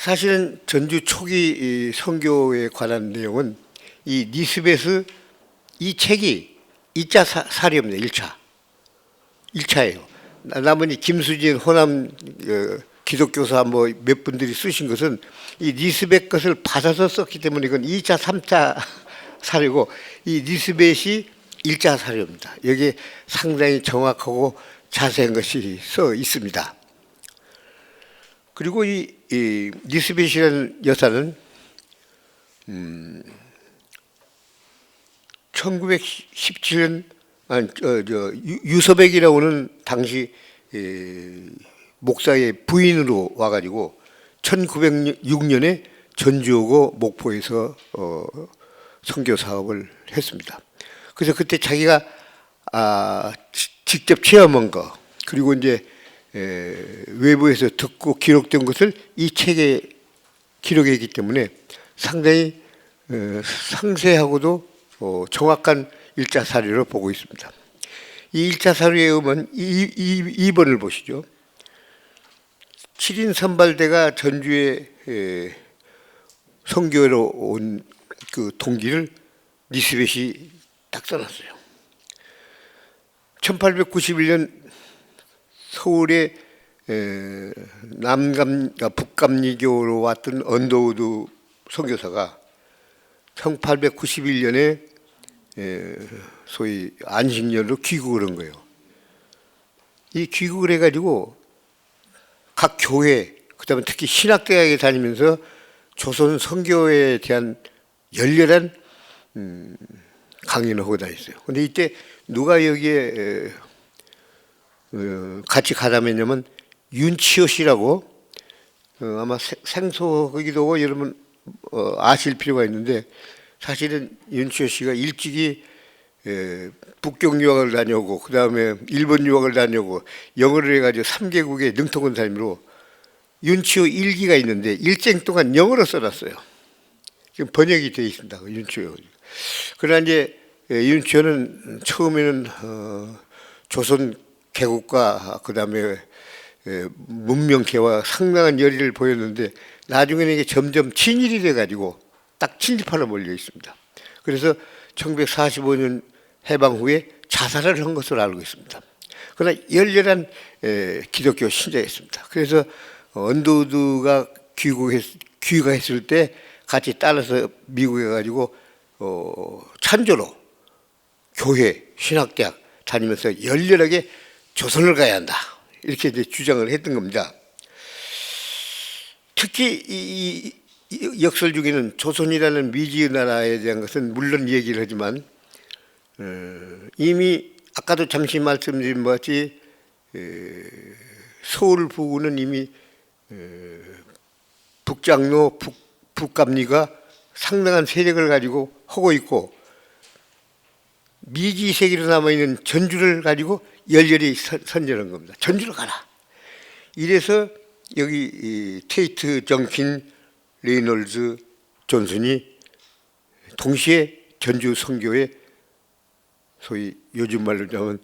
사실은 전주 초기 이 선교에 관한 내용은 이 니스베스 이 책이 2차 사료입니다. 1차예요. 나머지 김수진, 호남 기독교사 뭐 몇 분들이 쓰신 것은 이 니스벳 것을 받아서 썼기 때문에 이건 2차, 3차 사료고 이 니스벳이 1차 사료입니다. 여기에 상당히 정확하고 자세한 것이 써 있습니다. 그리고 이 니스벳이라는 여사는 1917년 유서백이라고 하는 당시 목사의 부인으로 와가지고 1906년에 전주하고 목포에서 선교 사업을 했습니다. 그래서 그때 자기가 직접 체험한 거 그리고 이제 외부에서 듣고 기록된 것을 이 책에 기록했기 때문에 상당히 상세하고도 정확한 1차 사료로 보고 있습니다. 이 1차 사료에 의하면 2번을 보시죠. 7인 선발대가 전주에 선교로 온 그 동기를 니스벳이 딱 써놨어요. 1891년 서울에 북감리교로 왔던 언더우드 선교사가 1891년에 소위 안식년으로 귀국을 한 거예요. 이 귀국을 해가지고 각 교회, 그다음에 특히 신학대학에 다니면서 조선 선교에 대한 열렬한 강연을 하고 다녔어요. 근데 이때 누가 여기에 같이 가담했냐면 윤치호 씨라고 아마 생소하기도 하고 여러분 아실 필요가 있는데 사실은 윤치호 씨가 일찍이 북경 유학을 다녀오고 그 다음에 일본 유학을 다녀오고 영어를 해가지고 3개국의 능통한 삶으로 윤치호 일기가 있는데 일생 동안 영어로 써놨어요. 지금 번역이 되어 있습니다. 윤치호. 그러나 이제 윤치호는 처음에는 조선 개국과 그 다음에 문명계와 상당한 열의를 보였는데 나중에는 이게 점점 친일이 돼가지고 딱 친일파로 몰려 있습니다. 그래서 1945년 해방 후에 자살을 한 것으로 알고 있습니다. 그러나 열렬한 기독교 신자였습니다. 그래서 언더우드가 귀가했을 때 같이 따라서 미국에 가지고 찬조로 교회, 신학대학 다니면서 열렬하게 조선을 가야 한다. 이렇게 이제 주장을 했던 겁니다. 특히 이 역설 중에는 조선이라는 미지의 나라에 대한 것은 물론 얘기를 하지만 이미 아까도 잠시 말씀드린 것 같이 서울 부구는 이미 북장로, 북감리가 상당한 세력을 가지고 하고 있고 미지 세계로 남아있는 전주를 가지고 열렬히 선전한 겁니다. 전주로 가라. 이래서 여기 테이트 정킨 레이놀즈 존슨이 동시에 전주 선교에 소위 요즘 말로 하면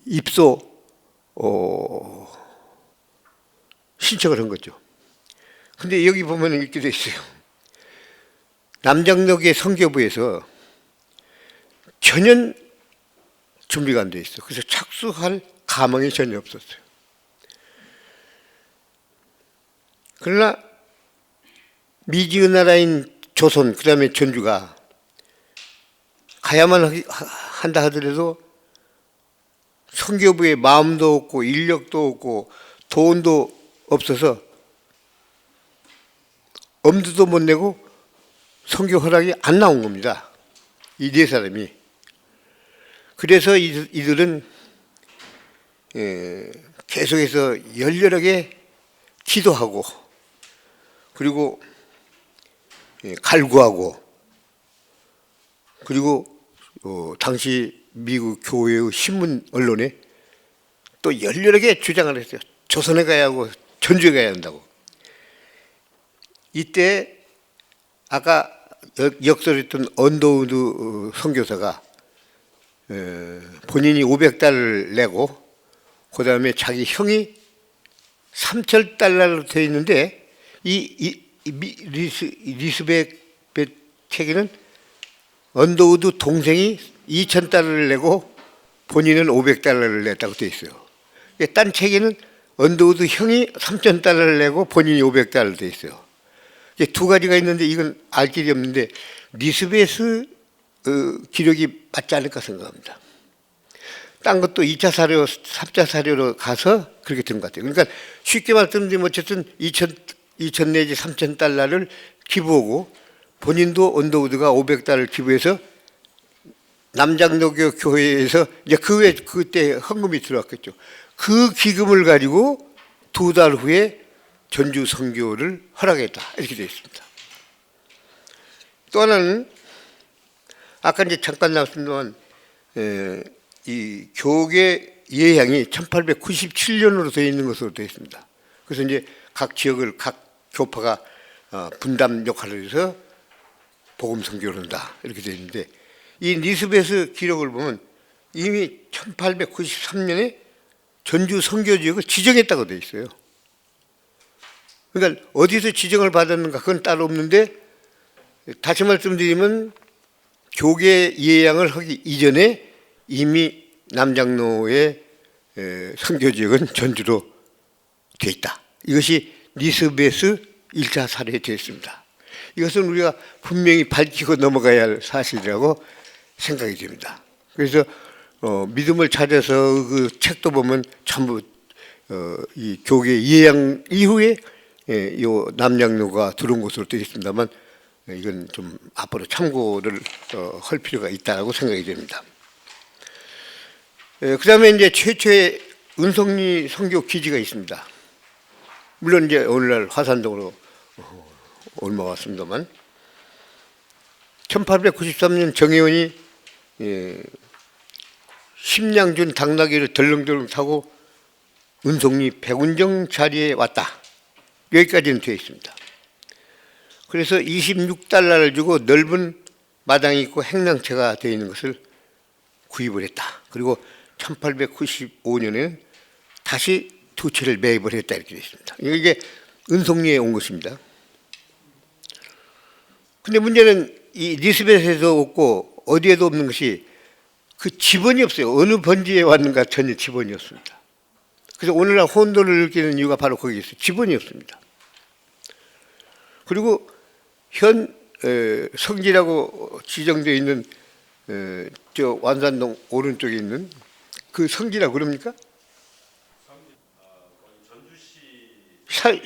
입소 신청을 한 거죠. 근데 여기 보면 이렇게 돼 있어요. 남장역의 선교부에서 전혀 준비가 안 돼 있어. 그래서 착수할 가망이 전혀 없었어요. 그러나 미지의 나라인 조선, 그 다음에 전주가 가야만 한다 하더라도 선교부에 마음도 없고 인력도 없고 돈도 없어서 엄두도 못 내고 선교 허락이 안 나온 겁니다. 이 네 사람이. 그래서 이들은 계속해서 열렬하게 기도하고 그리고 갈구하고 그리고 당시 미국 교회의 신문 언론에 또 열렬하게 주장을 했어요. 조선에 가야 하고 전주에 가야 한다고. 이때 아까 역설했던 언더우드 선교사가 본인이 $500달러를 내고 그 다음에 자기 형이 3,000달러로 되어 있는데 리스백 책에는 언더우드 동생이 2,000달러를 내고 본인은 500달러를 냈다고 되어 있어요. 딴 책에는 언더우드 형이 3,000달러를 내고 본인이 500달러를 되어 있어요. 두 가지가 있는데 이건 알 길이 없는데 리스베스 기록이 맞지 않을까 생각합니다. 딴 것도 2차 사료, 3차 사료로 가서 그렇게 된 것 같아요. 그러니까 쉽게 말씀드리면 어쨌든 2,000 내지 3,000달러를 기부하고 본인도 언더우드가 500달러를 기부해서 남장로교 교회에서 이제 그때 헌금이 들어왔겠죠. 그 기금을 가지고 2달 후에 전주 선교를 허락했다 이렇게 되어 있습니다. 또 하나는 아까 이제 잠깐 나왔습니다만 이 교계 예향이 1897년으로 되어 있는 것으로 되어 있습니다. 그래서 이제 각 지역을 각 교파가 분담 역할을 해서 복음 선교를 한다 이렇게 되어 있는데 이 리스베스 기록을 보면 이미 1893년에 전주 선교 지역을 지정했다고 되어 있어요. 그러니까 어디서 지정을 받았는가 그건 따로 없는데 다시 말씀드리면 교계 예양을 하기 이전에 이미 남장로의 선교 지역은 전주로 되어 있다. 이것이 리스베스 1차 사례에 되어 있습니다. 이것은 우리가 분명히 밝히고 넘어가야 할 사실이라고 생각이 됩니다. 그래서 믿음을 찾아서 그 책도 보면 전부 이 교계 예양 이후에 요 남장로가 들어온 것으로 되어 있습니다만 이건 좀 앞으로 참고를 할 필요가 있다고 생각이 됩니다. 그 다음에 이제 최초의 은성리 선교 기지가 있습니다. 물론 이제 오늘날 화산동으로 옮아왔습니다만 1893년 정혜원이 심양준 당나귀를 덜렁덜렁 타고 은성리 백운정 자리에 왔다. 여기까지는 되어 있습니다. 그래서 26달러를 주고 넓은 마당이 있고 행랑채가 되어 있는 것을 구입을 했다. 그리고 1895년에는 다시 두 채를 매입을 했다 이렇게 되어 있습니다. 이게 은성리에 온 것입니다. 근데 문제는 이 리스벳에도 없고 어디에도 없는 것이 그 지번이 없어요. 어느 번지에 왔는가 전혀 지번이 없습니다. 그래서 오늘날 혼돈을 느끼는 이유가 바로 거기에 있어요. 지번이 없습니다. 그리고 현 성지라고 지정되어 있는 저 완산동 오른쪽에 있는 그 성지라고 그럽니까?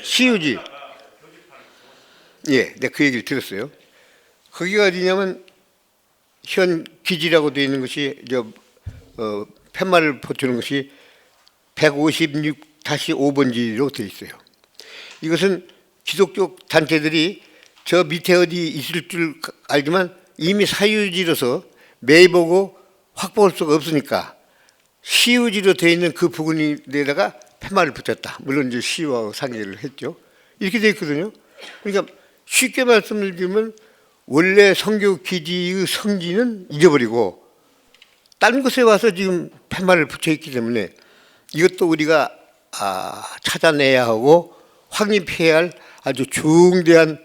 시유지. 예, 내가 그 얘기를 들었어요. 거기가 어디냐면 현 기지라고 되어 있는 것이 팻말을 보태는 것이 156-5번지로 되어 있어요. 이것은 기독교 단체들이 저 밑에 어디 있을 줄 알지만 이미 사유지로서 매입하고 확보할 수가 없으니까 시유지로 되어 있는 그 부근에다가 팻말을 붙였다. 물론 이제 시유하고 상의를 했죠. 이렇게 되어 있거든요. 그러니까 쉽게 말씀을 드리면 원래 선교 기지의 성지는 잊어버리고 다른 곳에 와서 지금 팻말을 붙여 있기 때문에 이것도 우리가 찾아내야 하고 확립해야 할 아주 중대한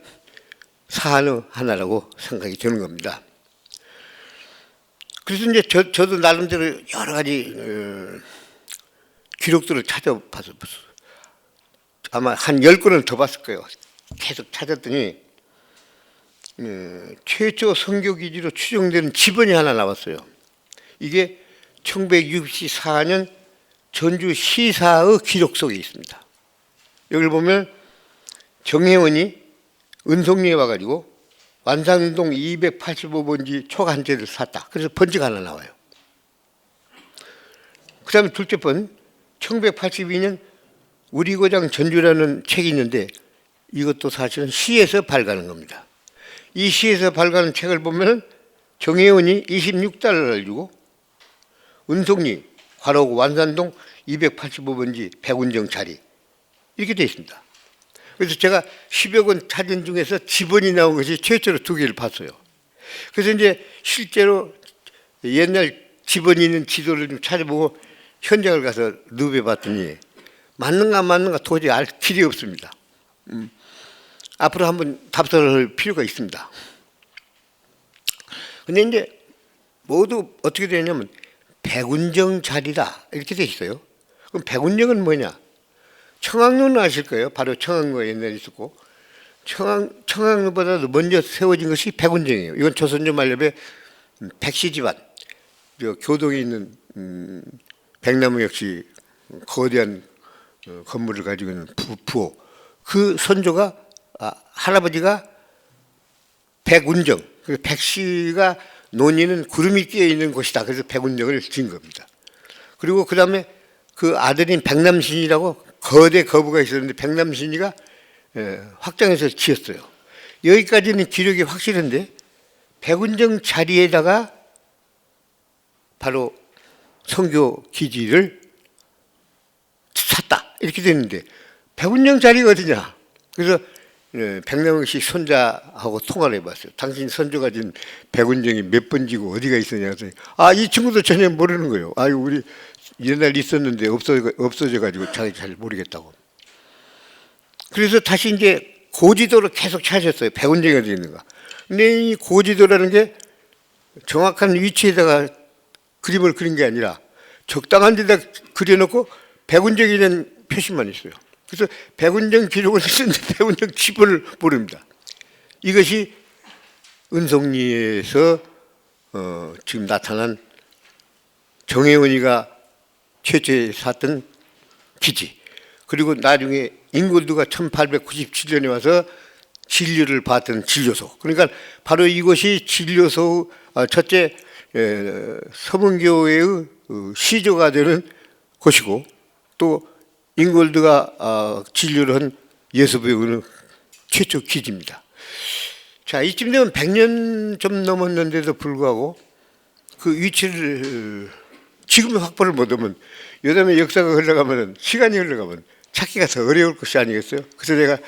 사안 하나라고 생각이 드는 겁니다. 그래서 이제 저도 나름대로 여러 가지 기록들을 찾아봐서 아마 한 10건은 더 봤을 거예요. 계속 찾았더니 최초 선교기지로 추정되는 지번이 하나 나왔어요. 이게 1964년 전주시사의 기록 속에 있습니다. 여기를 보면 정혜원이 은성리에 와가지고 완산동 285번지 촉 한 채를 샀다. 그래서 번지가 하나 나와요. 그 다음에 둘째 번 1982년 우리 고장 전주라는 책이 있는데 이것도 사실은 시에서 발간한 겁니다. 이 시에서 발간한 책을 보면 정혜원이 26달러를 주고 은성리 과로구 완산동 285번지 백운정 자리 이렇게 되어 있습니다. 그래서 제가 10여 권 찾은 중에서 지번이 나온 것이 최초로 2개를 봤어요. 그래서 이제 실제로 옛날 지번이 있는 지도를 좀 찾아보고 현장을 가서 ヌ베봤더니 맞는가 안 맞는가 도저히 알 길이 없습니다. 앞으로 한번 답사를 할 필요가 있습니다. 근데 이제 모두 어떻게 되냐면 백운정 자리다 이렇게 돼 있어요. 그럼 백운정은 뭐냐? 청학로는 아실 거예요. 바로 청학로가 옛날에 있었고 청학로보다도 먼저 세워진 것이 백운정이에요. 이건 조선조 말엽의 백씨 집안, 교동에 있는 백나무 역시 거대한 건물을 가지고 있는 부호. 그 선조가 할아버지가 백운정, 백씨가 논의는 구름이 끼어 있는 곳이다. 그래서 백운정을 지은 겁니다. 그리고 그 다음에 그 아들인 백남신이라고 거대 거부가 있었는데 백남신이가 확장해서 지었어요. 여기까지는 기록이 확실한데 백운정 자리에다가 바로 성교 기지를 샀다 이렇게 됐는데 백운정 자리가 어디냐? 그래서 백남씨 손자하고 통화를 해봤어요. 당신 선조가 진 백운정이 몇 번지고 어디가 있었냐 그랬더니 이 친구도 전혀 모르는 거예요. 우리 옛날 있었는데 없어져가지고 자기 잘 모르겠다고. 그래서 다시 이제 고지도를 계속 찾았어요. 백운정이 어디 있는가. 근데 이 고지도라는 게 정확한 위치에다가 그림을 그린 게 아니라 적당한 데다 그려놓고 백운정이라는 표시만 있어요. 그래서 백운정 기록을 쓰는데 백운정 지번을 모릅니다. 이것이 은송리에서 지금 나타난 정혜원이가 최초에 샀던 기지, 그리고 나중에 잉골드가 1897년에 와서 진료를 받던 진료소. 그러니까 바로 이곳이 진료소 첫째 서문교회의 시조가 되는 곳이고, 또 잉골드가 진료를 한 예수배우는 최초 기지입니다. 자, 이쯤 되면 100년 좀 넘었는데도 불구하고 그 위치를 지금 확보를 못하면 요즘에 역사가 흘러가면, 시간이 흘러가면 찾기가 더 어려울 것이 아니겠어요? 그래서 제가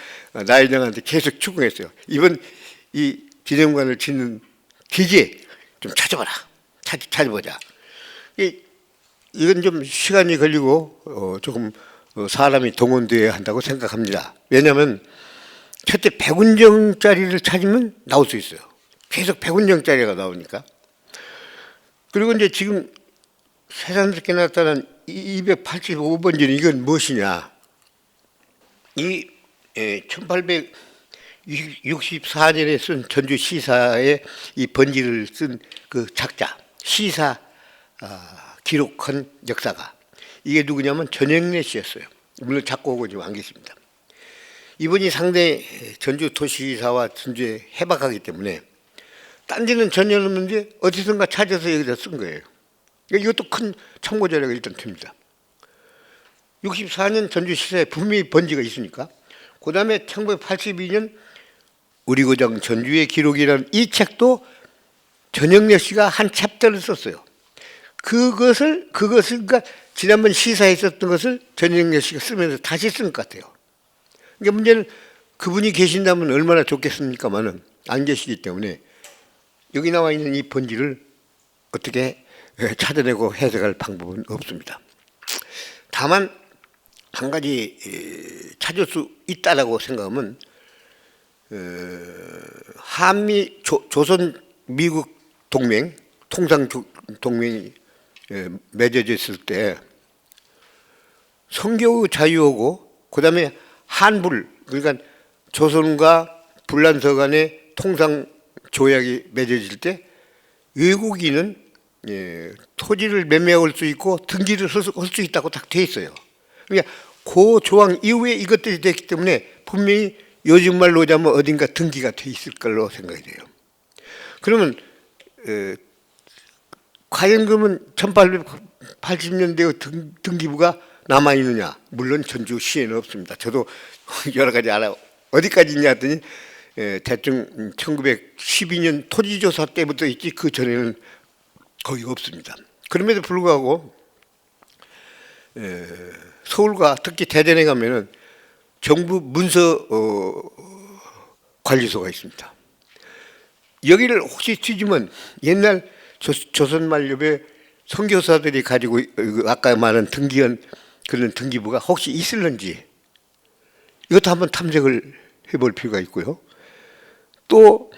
나인영한테 계속 추궁했어요. 이번 이 기념관을 짓는 기지에 좀 찾아봐라. 찾아보자. 이건 좀 시간이 걸리고 조금 사람이 동원되어야 한다고 생각합니다. 왜냐하면 첫째 백운정짜리를 찾으면 나올 수 있어요. 계속 백운정짜리가 나오니까. 그리고 이제 지금 새삼스럽게 나타난 285번지는 이건 무엇이냐? 이 1864년에 쓴 전주 시사의 이 번지를 쓴 그 작자, 시사 기록한 역사가, 이게 누구냐면 전영래 씨였어요. 물론 작곡은 지금 안 계십니다. 이분이 상당히 전주 도시사와 전주에 해박하기 때문에 딴 데는 전혀 없는데 어디선가 찾아서 여기다 쓴 거예요. 이것도 큰 참고 자료가 일단 됩니다. 64년 전주 시사에 분명히 번지가 있으니까, 그 다음에 1982년 우리 고장 전주의 기록이라는 이 책도 전영래 씨가 한 챕터를 썼어요. 그것을 그러니까 지난번 시사에 있었던 것을 전영래 씨가 쓰면서 다시 쓴 것 같아요. 그러니까 문제는 그분이 계신다면 얼마나 좋겠습니까만은 안 계시기 때문에 여기 나와 있는 이 번지를 어떻게 찾아내고 해석할 방법은 없습니다. 다만 한 가지 찾을 수 있다라고 생각하면, 한미 조선 미국 동맹, 통상 동맹이 맺어졌을 때 성교 자유하고 그다음에 한불, 그러니까 조선과 불란서 간의 통상 조약이 맺어질 때 외국인은 토지를 매매할 수 있고 등기를 할 수 있다고 딱 돼 있어요. 그러니까 그 조항 이후에 이것들이 됐기 때문에 분명히 요즘 말로 하자면 어딘가 등기가 돼 있을 걸로 생각이 돼요. 그러면 과연 그러면 1880년대 등기부가 남아있느냐? 물론 전주시에는 없습니다. 저도 여러 가지 알아. 어디까지 있냐 했더니 대충 1912년 토지조사 때부터 있지 그 전에는 거의 없습니다. 그럼에도 불구하고 서울과 특히 대전에 가면은 정부 문서 관리소가 있습니다. 여기를 혹시 뒤지면 옛날 조선 말엽의 선교사들이 가지고 아까 말한 등기한 그런 등기부가 혹시 있을런지 이것도 한번 탐색을 해볼 필요가 있고요. 또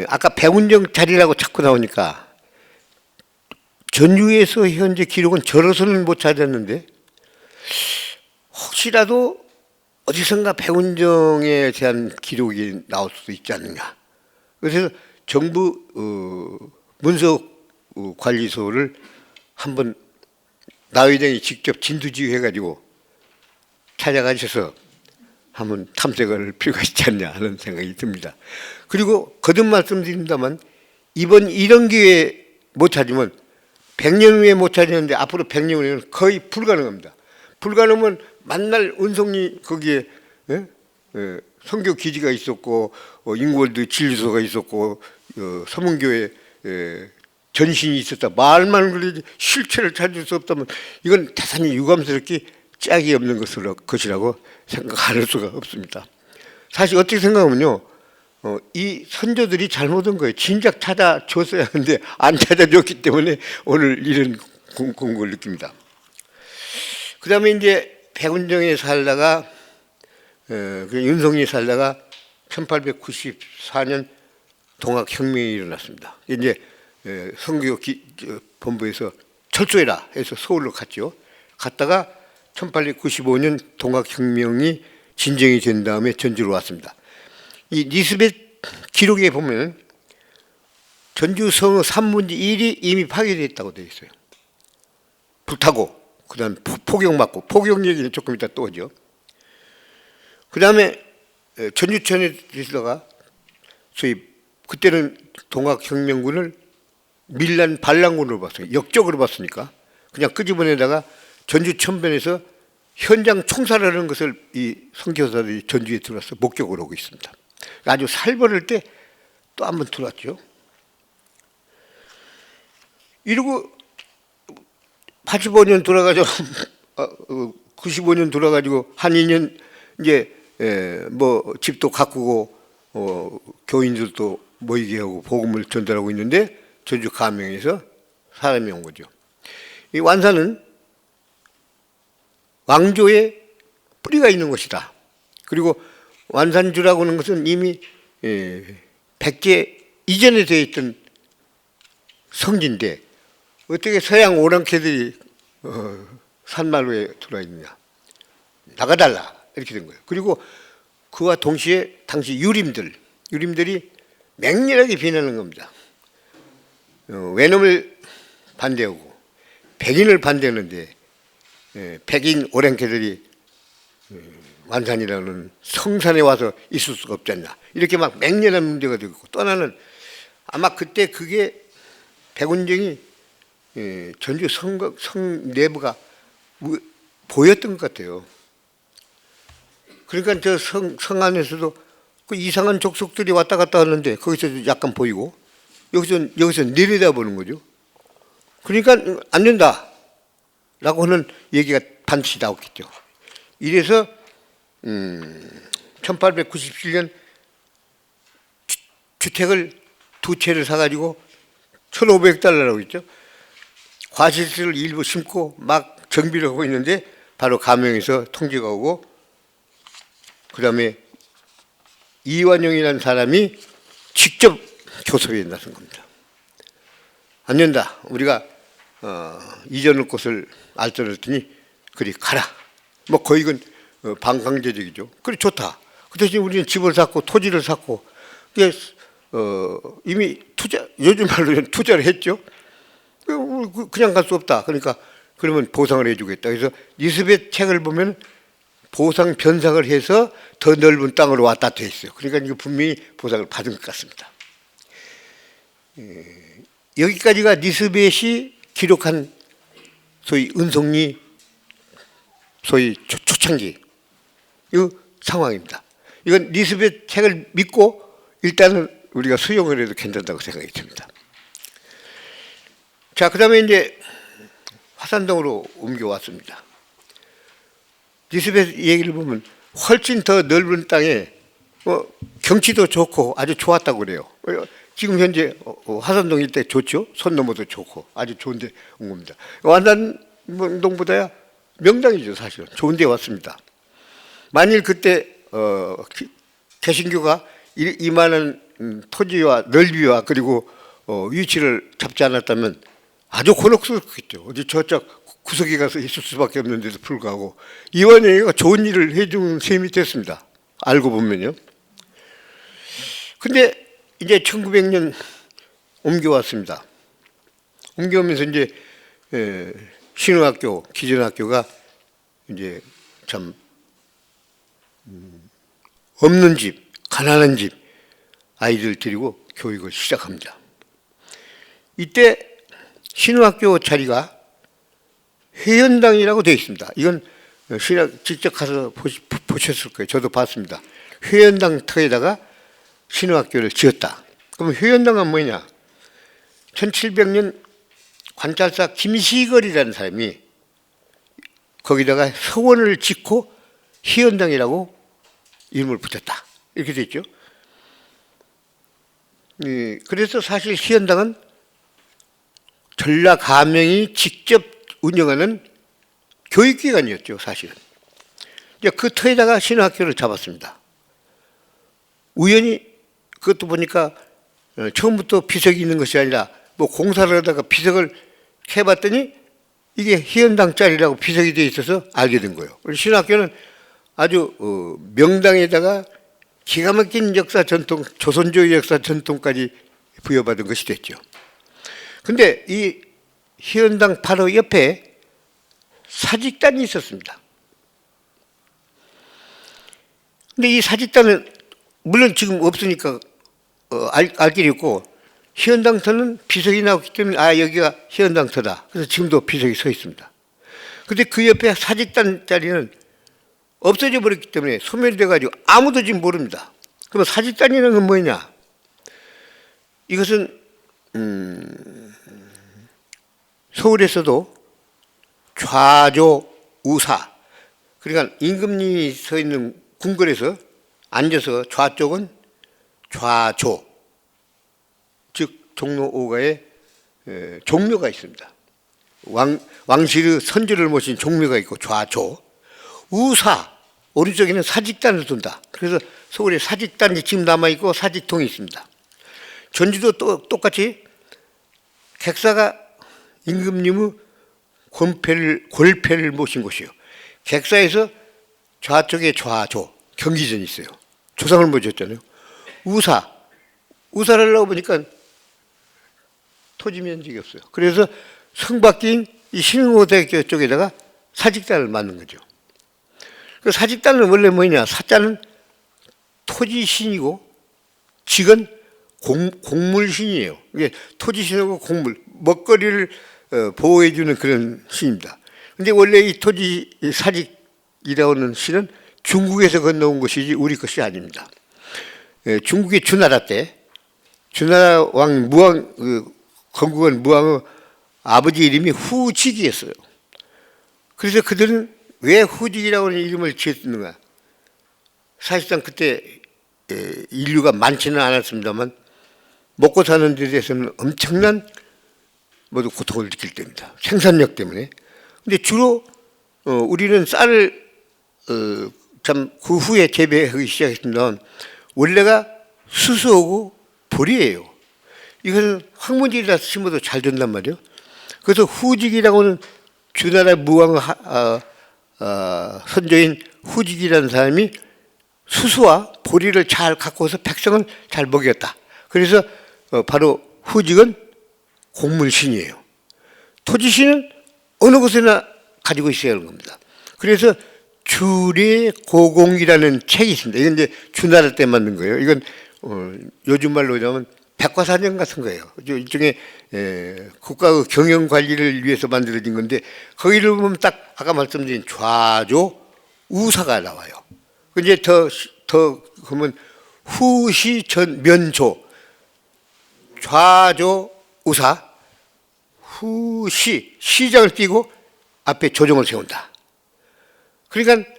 아까 백운정 자리라고 자꾸 나오니까 전주에서 현재 기록은 저로서는 못 찾았는데 혹시라도 어디선가 백운정에 대한 기록이 나올 수도 있지 않느냐. 그래서 정부 문서관리소를 한번 나 의장이 직접 진두지휘해가지고 찾아가셔서 한번 탐색할 필요가 있지 않냐 하는 생각이 듭니다. 그리고 거듭 말씀드립니다만 이번 이런 기회에 못 찾으면 100년 후에 못 찾았는데 앞으로 100년 후에는 거의 불가능합니다. 불가능하면 만날 은송리 거기에 선교 기지가 있었고 인골드 진리소가 있었고 서문교회 전신이 있었다. 말만 그러지 실체를 찾을 수 없다면 이건 대단히 유감스럽게 짝이 없는 것이라고 생각할 수가 없습니다. 사실 어떻게 생각하면요. 이 선조들이 잘못한 거예요. 진작 찾아줬어야 하는데 안 찾아줬기 때문에 오늘 이런 공고를 느낍니다. 그 다음에 이제 백운정에 살다가 윤석열이 살다가 1894년 동학혁명이 일어났습니다. 이제 선교 본부에서 철수해라 해서 서울로 갔죠. 갔다가 1895년 동학혁명이 진정이 된 다음에 전주로 왔습니다. 이 니스벳 기록에 보면 전주 성의 3분의 1이 이미 파괴됐다고 되어 있어요. 불타고 그 다음에 폭격맞고 폭격 얘기는 조금 이따 또 오죠. 그 다음에 전주천에 있다가 소위 그때는 동학혁명군을 밀란 반란군으로 봤어요. 역적으로 봤으니까 그냥 끄집어내다가 전주천변에서 현장 총살하는 것을 이 선교사들이 전주에 들어와서 목격을 하고 있습니다. 아주 살벌할 때 또 한 번 들어왔죠. 이러고 85년 돌아가지고 95년 돌아가지고 한 2년 이제 뭐 집도 가꾸고 교인들도 모이게 하고 복음을 전달하고 있는데 전주 가명에서 사람이 온 거죠. 이 완산은 왕조의 뿌리가 있는 것이다. 그리고 완산주라고 하는 것은 이미 백제 이전에 되어 있던 성지인데 어떻게 서양 오랑캐들이 산마루에 들어와 있느냐. 나가달라 이렇게 된 거예요. 그리고 그와 동시에 당시 유림들이 맹렬하게 비난하는 겁니다. 외놈을 반대하고 백인을 반대하는데 백인 오랑캐들이 완산이라는 성산에 와서 있을 수가 없지 않나. 이렇게 막 맹렬한 문제가 되고 또 하나는 아마 그때 그게 백운정이 전주 성 내부가 보였던 것 같아요. 그러니까 저 성 안에서도 그 이상한 족속들이 왔다 갔다 하는데 거기서 약간 보이고 여기서 내려다보는 거죠. 그러니까 안 된다라고 하는 얘기가 반드시 나왔겠죠. 이래서 1897년 주택을 2채를 사가지고 1,500달러라고 했죠. 과실수를 일부 심고 막 정비를 하고 있는데 바로 가명에서 통지가 오고 그 다음에 이완용이라는 사람이 직접 교섭에 나선 겁니다. 안 된다. 우리가 이전할 곳을 알려줬더니 그리 가라. 뭐 거의 이건 반강제적이죠. 그래 좋다. 그 대신 우리는 집을 샀고 토지를 샀고 이미 요즘 말로 투자를 했죠. 그냥 갈 수 없다. 그러니까 그러면 보상을 해주겠다. 그래서 니스벳 책을 보면 보상 변상을 해서 더 넓은 땅으로 왔다 돼 있어요. 그러니까 이거 분명히 보상을 받은 것 같습니다. 여기까지가 니스벳이 기록한 소위 은송리 소위 초창기 이 상황입니다. 이건 니스벳 책을 믿고 일단은 우리가 수용을 해도 괜찮다고 생각이 듭니다. 자, 그 다음에 이제 화산동으로 옮겨왔습니다. 니스벳 얘기를 보면 훨씬 더 넓은 땅에 경치도 좋고 아주 좋았다고 그래요. 지금 현재 화산동 일대 좋죠. 손 넘어도 좋고 아주 좋은데 온 겁니다. 완산동보다야 명당이죠. 사실은 좋은 데 왔습니다. 만일 그때 개신교가 이만한 토지와 넓이와 그리고 위치를 잡지 않았다면 아주 곤혹스럽겠죠. 어디 저쪽 구석에 가서 있을 수밖에 없는데도 불구하고 이완영이가 좋은 일을 해준 셈이 됐습니다. 알고 보면요. 근데 이제 1900년 옮겨왔습니다. 옮겨오면서 이제 신흥학교, 기존학교가 이제 참 없는 집, 가난한 집 아이들 데리고 교육을 시작합니다. 이때 신흥학교 자리가 회원당이라고 되어 있습니다. 이건 신학 직접 가서 보셨을 거예요. 저도 봤습니다. 회원당 터에다가 신흥학교를 지었다. 그럼 회원당은 뭐냐? 1700년 관찰사 김시걸이라는 사람이 거기다가 서원을 짓고 희연당이라고 이름을 붙였다. 이렇게 돼 있죠. 그래서 사실 희연당은 전라가명이 직접 운영하는 교육기관이었죠. 사실은. 이제 그 터에다가 신학교를 잡았습니다. 우연히 그것도 보니까 처음부터 비석이 있는 것이 아니라 뭐 공사를 하다가 비석을 해봤더니 이게 희연당 짤이라고 비석이 되어 있어서 알게 된 거예요. 신학교는 아주 명당에다가 기가 막힌 역사 전통, 조선조의 역사 전통까지 부여받은 것이 됐죠. 근데 이 희연당 바로 옆에 사직단이 있었습니다. 근데 이 사직단은 물론 지금 없으니까 알 길이 없고 희연당터는 비석이 나왔기 때문에 여기가 희연당터다. 그래서 지금도 비석이 서 있습니다. 근데 그 옆에 사직단 자리는 없어져 버렸기 때문에 소멸돼 가지고 아무도 지금 모릅니다. 그럼 사직단이라는 건 뭐냐? 이것은 서울에서도 좌조 우사, 그러니까 임금님이 서 있는 궁궐에서 앉아서 좌쪽은 좌조, 즉 종로 5가에 종묘가 있습니다. 왕실의 선조를 모신 종묘가 있고 좌조, 우사, 오른쪽에는 사직단을 둔다. 그래서 서울에 사직단이 지금 남아있고 사직통이 있습니다. 전주도 똑같이 객사가 임금님의 골패를 모신 곳이에요. 객사에서 좌쪽에 좌조, 경기전이 있어요. 조상을 모셨잖아요. 우사를 하려고 보니까 토지 면적이 없어요. 그래서 성 바뀐 이 신흥고등학교 쪽에다가 사직단을 만든 거죠. 그 사직단은 원래 뭐냐? 사자는 토지신이고 직은 곡물신이에요. 이게 토지신하고 곡물, 먹거리를 보호해주는 그런 신입니다. 근데 원래 이 토지 사직이라는 신은 중국에서 건너온 것이지 우리 것이 아닙니다. 중국의 주나라 때 주나라 왕 무왕, 건국원 무왕의 아버지 이름이 후직이었어요. 그래서 그들은 왜 후직이라고 하는 이름을 지었는가? 사실상 그때 인류가 많지는 않았습니다만 먹고 사는 데 대해서는 엄청난 모두 고통을 느낄 때입니다. 생산력 때문에. 근데 주로 우리는 쌀을 참 그 후에 재배하기 시작했습니다만 원래가 수수하고 보리예요. 이것은 황무지에다 심어도 잘 된단 말이에요. 그래서 후직이라고는 주나라 무왕 선조인 후직이라는 사람이 수수와 보리를 잘 갖고서 백성을 잘 먹였다. 그래서 바로 후직은 곡물신이에요. 토지신은 어느 곳에나 가지고 있어야 하는 겁니다. 그래서 주례고공이라는 책이 있습니다. 이건 이제 주나라 때 만든 거예요. 이건 요즘 말로 하면 백과사전 같은 거예요. 일종의 국가의 경영 관리를 위해서 만들어진 건데 거기를 보면 딱 아까 말씀드린 좌조 우사가 나와요. 이제 더 그러면 후시 전 면조 좌조 우사 후시 시장을 띄고 앞에 조정을 세운다. 그러니까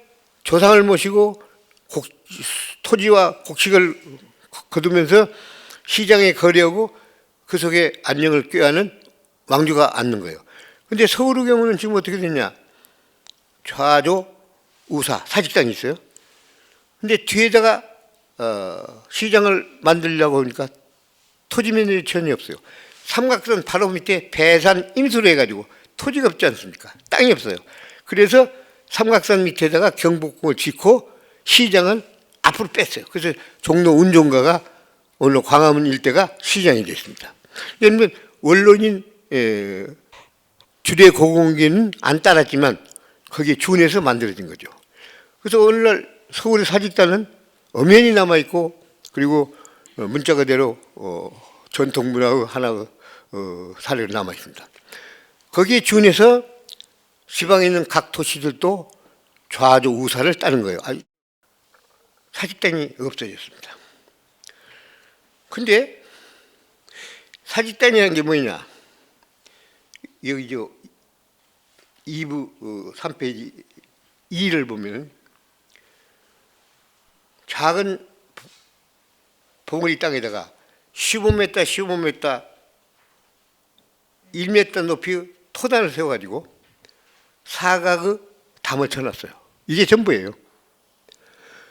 조상을 모시고 토지와 곡식을 거두면서 시장에 거래하고 그 속에 안녕을 꾀하는 왕조가 앉는 거예요. 근데 서울의 경우는 지금 어떻게 됐냐? 좌조 우사 사직당이 있어요. 근데 뒤에다가 시장을 만들려고 하니까 토지면이 전혀 없어요. 삼각선 바로 밑에 배산 임수로 해가지고 토지가 없지 않습니까? 땅이 없어요. 그래서 삼각산 밑에다가 경복궁을 짓고 시장은 앞으로 뺐어요. 그래서 종로 운종가가 오늘 광화문 일대가 시장이 됐습니다. 그러면 원론인 주례 고공기는 안 따랐지만 거기에 준해서 만들어진 거죠. 그래서 오늘날 서울의 사직단은 엄연히 남아있고 그리고 문자 그대로 전통 문화의 하나의 사례로 남아있습니다. 거기에 준해서 지방에 있는 각 도시들도 좌조 우사를 따는 거예요. 사직단이 없어졌습니다. 근데 사직단이라는 게 뭐냐? 여기 2부 3페이지 2를 보면 작은 봉우리 땅에다가 15m, 15m, 1m 높이 토단을 세워가지고 사각의 담을 쳐놨어요. 이게 전부예요.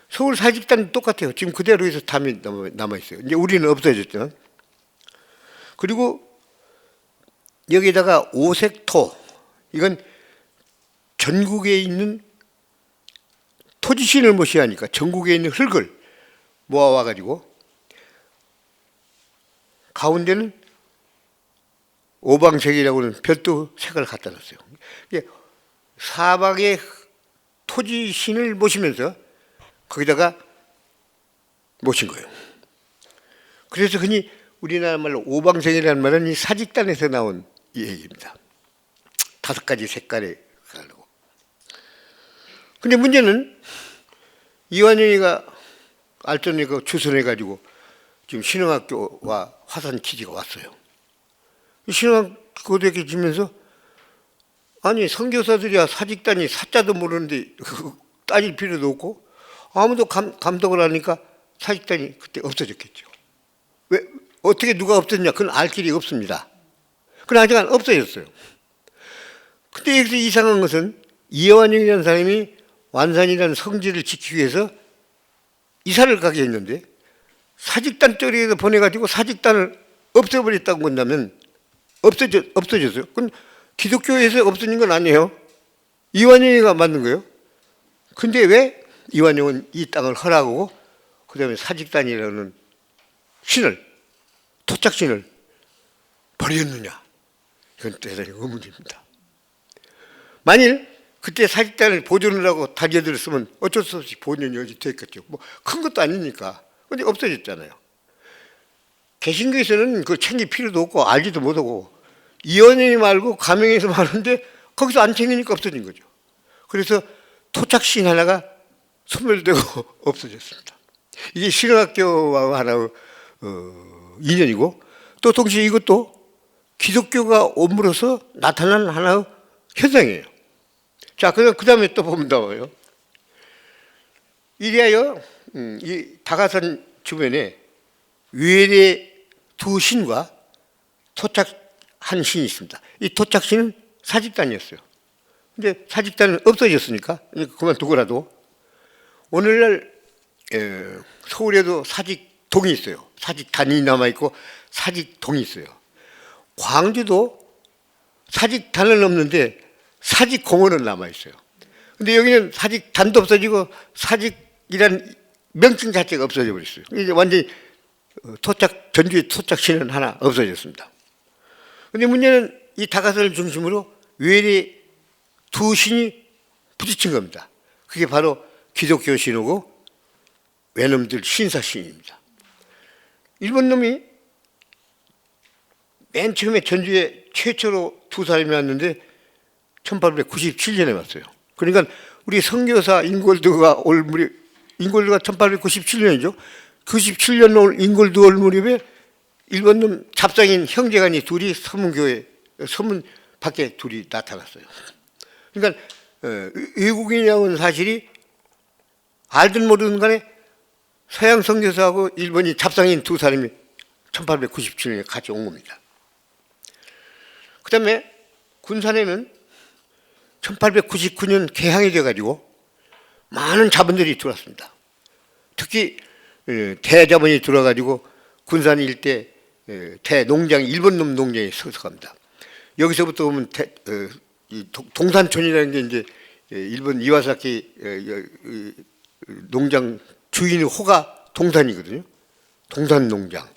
서울 사직단은 똑같아요. 지금 그대로 해서 담이 남아있어요. 이제 우리는 없어졌죠. 그리고 여기다가 오색토, 이건 전국에 있는 토지신을 모셔야하니까 전국에 있는 흙을 모아와가지고 가운데는 오방색이라고 하는 별도 색을 갖다 놨어요. 사방의 토지신을 모시면서 거기다가 모신 거예요. 그래서 흔히 우리나라 말로 오방색이라는 말은 이 사직단에서 나온 이 얘기입니다. 5가지 색깔의 가지고. 근데 문제는 이완용이가 알전에 그 주선해가지고 지금 신흥학교와 화산 기지가 왔어요. 신흥학교에 지면서 아니 선교사들이야 사직단이 사자도 모르는데 따질 필요도 없고 아무도 감독을 하니까 사직단이 그때 없어졌겠죠. 왜 어떻게 누가 없었냐? 그건 알 길이 없습니다. 그건 아직 없어졌어요. 근데 여기서 이상한 것은 이완용이라는 사람이 완산이라는 성지를 지키기 위해서 이사를 가게 했는데 사직단 쪽에서 보내가지고 사직단을 없애버렸다고 본다면 없어졌어요. 그건 기독교에서 없어진 건 아니에요. 이완용이가 만든 거예요. 근데 왜 이완용은 이 땅을 허락하고 그 다음에 사직단이라는 신을 토착신을 버렸느냐? 이건 대단히 의문입니다. 만일 그때 사직단을 보존을 하고 달려들었으면 어쩔 수 없이 본연이 어디 됐겠죠. 뭐 큰 것도 아니니까. 근데 없어졌잖아요. 개신교에서는 그걸 챙길 필요도 없고 알지도 못하고 이완용이 말고 가명에서 말하는데 거기서 안 챙기니까 없어진 거죠. 그래서 토착신 하나가 소멸되고 없어졌습니다. 이게 신흥학교와 하나의 인연이고 또 동시에 이것도 기독교가 옴으로써 나타난 하나의 현상이에요. 자, 그 다음에 또 보면 나와요. 이리하여 이 다가산 주변에 외래 두 신과 토착한 신이 있습니다. 이 토착신은 사직단이었어요. 근데 사직단은 없어졌으니까 그만두고라도 오늘날 서울에도 사직동이 있어요. 사직단이 남아있고 사직동이 있어요. 광주도 사직단은 없는데 사직공원은 남아있어요. 근데 여기는 사직단도 없어지고 사직이란 명칭 자체가 없어져 버렸어요. 이제 완전히 전주의 토착신은 하나 없어졌습니다. 근데 문제는 이 다가산을 중심으로 외래 두 신이 부딪힌 겁니다. 그게 바로 기독교 신이고 외놈들 신사신입니다. 일본 놈이 맨 처음에 전주에 최초로 두 사람이 왔는데 1897년에 왔어요. 그러니까 우리 선교사 잉골드가 올 무렵, 잉골드가 1897년이죠. 97년 올 잉골드 올 무렵에 일본 놈 잡상인 형제간이 둘이 서문 밖에 둘이 나타났어요. 그러니까 외국인이라는 사실이 알든 모르든 간에 서양 선교사하고 일본이 잡상인 두 사람이 1897년에 같이 온 겁니다. 그 다음에 군산에는 1899년 개항이 돼가지고 많은 자본들이 들어왔습니다. 특히 대자본이 들어와가지고 군산 일대 대농장, 일본놈 농장이 서식합니다. 여기서부터 보면 동산촌이라는 게 이제 일본 이와사키 농장 주인의 호가 동산이거든요. 동산농장,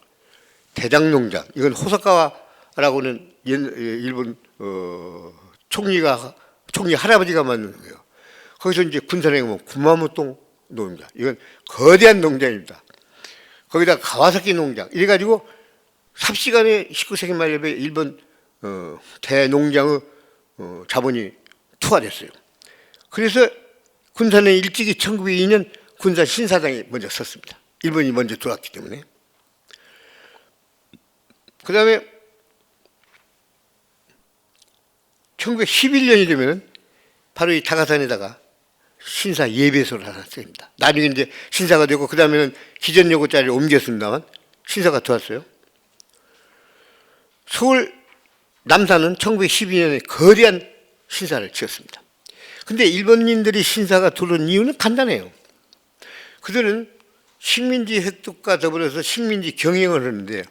대장농장, 이건 호사카와라고는 일본 총리 할아버지가 만든 거예요. 거기서 이제 군산에 가면 구마모토 농장, 이건 거대한 농장입니다. 거기다 가와사키 농장, 이래가지고 삽시간에 19세기 말에 일본 대농장의 자본이 투하됐어요. 그래서 군산에 일찍이 1902년 군산 신사당이 먼저 섰습니다. 일본이 먼저 들어왔기 때문에. 그 다음에 1911년이 되면 바로 이 다가산에다가 신사 예배소를 하나 세웁니다. 나중에 이제 신사가 되고 그 다음에는 기전여고 자리를 옮겼습니다만 신사가 들어왔어요. 서울 남산은 1912년에 거대한 신사를 지었습니다. 근데 일본인들이 신사가 들어온 이유는 간단해요. 그들은 식민지 획득과 더불어서 식민지 경영을 하는데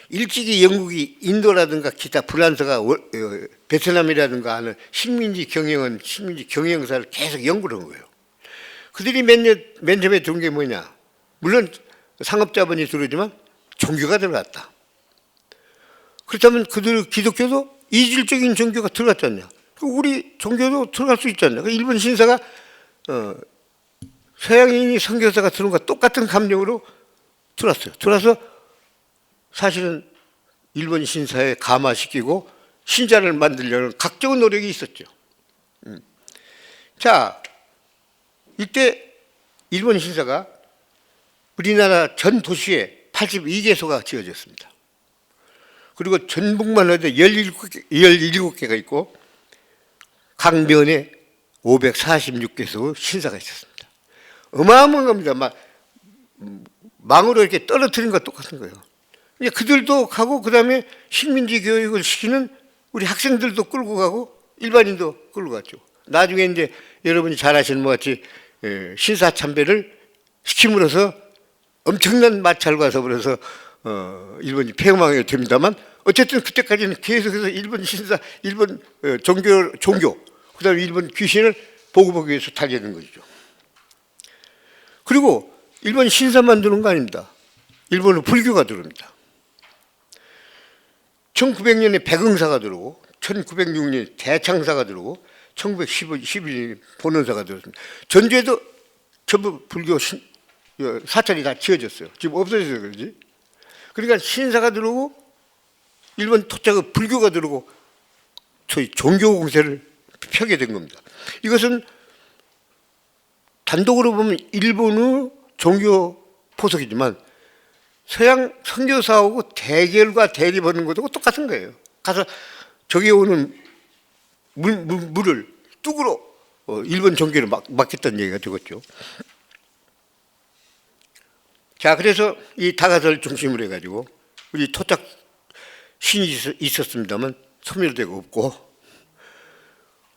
일찍이 영국이 인도라든가 기타 프랑스가 베트남이라든가 하는 식민지 경영사를 계속 연구를 한 거예요. 그들이 맨 처음에 들은 게 뭐냐? 물론 상업자본이 들어오지만 종교가 들어갔다. 그렇다면 그들 기독교도 이질적인 종교가 들어갔지 않냐? 우리 종교도 들어갈 수 있지 않냐? 일본 신사가 서양인이 선교사가 들어온 것과 똑같은 감정으로 들어왔어요. 들어와서 사실은 일본 신사에 감화시키고 신자를 만들려는 각종 노력이 있었죠. 자, 이때 일본 신사가 우리나라 전 도시에 82개소가 지어졌습니다. 그리고 전북만 해도 17개가 있고 각 면에 546개소 신사가 있었습니다. 어마어마한 겁니다. 막 망으로 이렇게 떨어뜨린 것과 똑같은 거예요. 그들도 가고 그 다음에 식민지 교육을 시키는 우리 학생들도 끌고 가고 일반인도 끌고 갔죠. 나중에 이제 여러분이 잘 아시는 것 같이 신사 참배를 시킴으로써 엄청난 마찰과 더불어서 일본이 폐망하게 됩니다만 어쨌든 그때까지는 계속해서 일본 신사, 일본 종교, 그 다음에 일본 귀신을 보고보기 위해서 달려든 것이죠. 그리고 일본 신사만 들어온 거 아닙니다. 일본은 불교가 들어옵니다. 1900년에 백응사가 들어오고 1906년에 대창사가 들어오고 1911년에 본원사가 들어왔습니다. 전주에도 전부 불교 사찰이 다 지어졌어요. 지금 없어져서 그러지. 그러니까 신사가 들어오고 일본 토착의 불교가 들어오고 저희 종교 공세를 펴게 된 겁니다. 이것은 단독으로 보면 일본의 종교 포석이지만 서양 선교사하고 대결과 대립하는 것하고 똑같은 거예요. 가서 저기 오는 물을 뚝으로 일본 종교를 막겠다는 얘기가 되겠죠. 자, 그래서 이 다가서를 중심으로 해가지고 우리 토착 신이 있었습니다만 소멸되고 없고,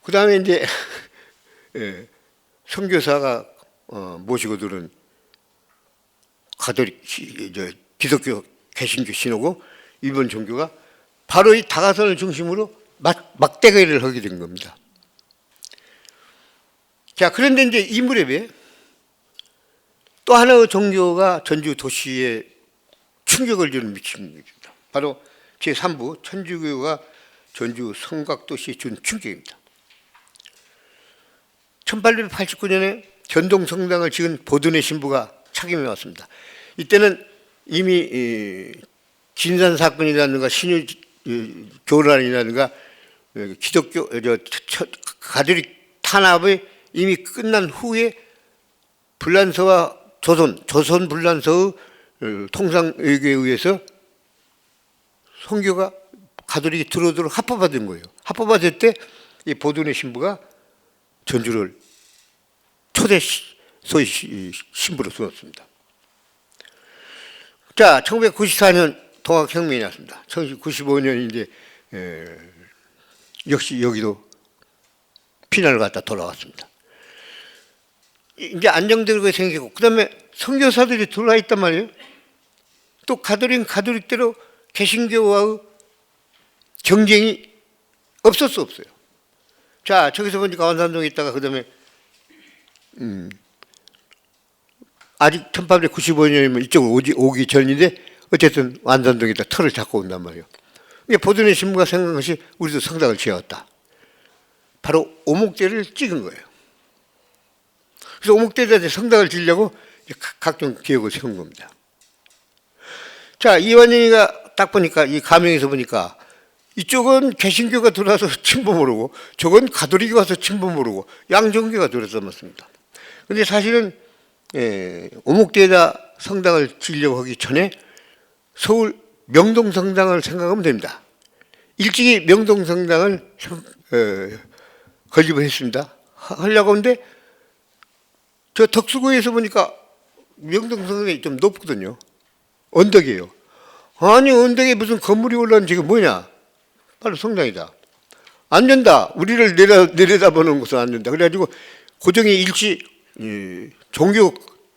그 다음에 이제 선교사가 모시고 들은 가톨릭, 기독교 개신교 신호고 일본 종교가 바로 이 다가선을 중심으로 막대결을 하게 된 겁니다. 자, 그런데 이제 이 무렵에 또 하나의 종교가 전주 도시에 충격을 주는 미친 것입니다. 바로 제3부 천주교가 전주 성곽도시에 준 충격입니다. 1889년에 전동성당을 지은 보든의 신부가 착임해 왔습니다. 이때는 이미 진산 사건이라든가 신유 교란이라든가 기독교 가톨릭 탄압이 이미 끝난 후에 불란서와 조선 불란서의 통상의교에 의해서 선교가 가톨릭이 들어오도록 합법화된 거예요. 합법화될 때 이 보든의 신부가 전주를 초대 소위 신부로 두었습니다. 자, 1994년 동학혁명이 났습니다. 1995년 이제 역시 여기도 피난을 갔다 돌아왔습니다. 이제 안정되고 생기고 그다음에 선교사들이 들어와 있단 말이에요. 또 가톨릭대로 개신교와의 경쟁이 없을 수 없어요. 자, 저기서 보니까 완산동에 있다가 그다음에 아직 1895년이면 이쪽으로 오기 전인데 어쨌든 완산동에다 터를 잡고 온단 말이에요. 보존의 신부가 생각한 것이 우리도 성당을 지었다. 바로 오목대를 찍은 거예요. 그래서 오목대에다 성당을 지으려고 각종 계획을 세운 겁니다. 자, 이완영이가 딱 보니까 이 가명에서 보니까 이쪽은 개신교가 들어와서 침범을 하고 저건 가톨릭이 와서 침범을 하고 양종교가 들어서 맞습니다. 그런데 사실은 오목대에다 성당을 지으려고 하기 전에 서울 명동성당을 생각하면 됩니다. 일찍이 명동성당을 건립을 했습니다. 하려고 하는데 저 덕수구에서 보니까 명동성당이 좀 높거든요. 언덕이에요. 아니 언덕에 무슨 건물이 올라온 지금 뭐냐? 바로 성당이다. 안 된다. 우리를 내려다보는 것은 안 된다. 그래가지고 고종이 일시 종교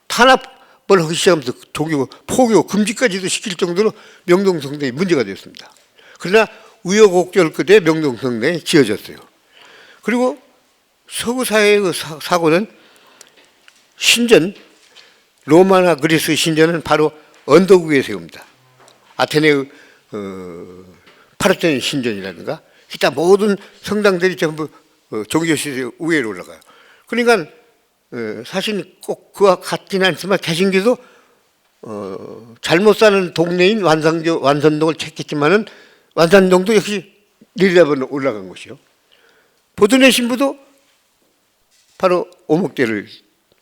탄압을 하기 시작하면서 종교 포교 금지까지도 시킬 정도로 명동성당이 문제가 되었습니다. 그러나 우여곡절 끝에 명동성당이 지어졌어요. 그리고 서구 사회의 사고는 신전, 로마나 그리스 신전은 바로 언덕 위에 세웁니다. 아테네의 파르테논 신전이라든가 기타 모든 성당들이 전부 종교시설 위에 올라가요. 그러니까 사실 꼭 그와 같지는 않지만 개신교도 잘못 사는 동네인 완산동을 택했지만은 완산동도 역시 내려다보는 올라간 것이요. 보존의 신부도 바로 오목대를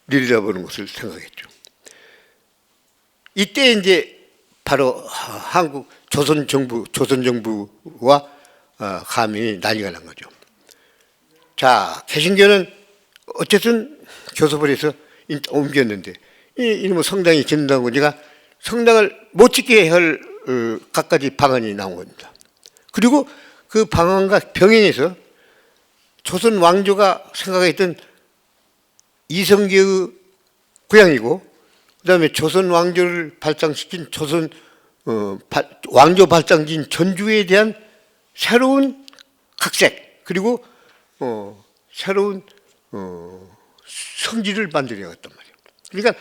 내려다보는 것을 생각했죠. 이때 이제 바로 한국 조선정부와 가민이 난리가 난 거죠. 자, 개신교는 어쨌든 교섭을 해서 옮겼는데 이놈의 성당이 짓는다고 보니까 성당을 못 짓게 할 갖가지 방안이 나온 겁니다. 그리고 그 방안과 병행해서 조선 왕조가 생각했던 이성계의 고향이고 그다음에 조선 왕조를 발장시킨 조선 왕조 발장지인 전주에 대한 새로운 각색 그리고 새로운 성지를 만들어갔단 말이에요. 그러니까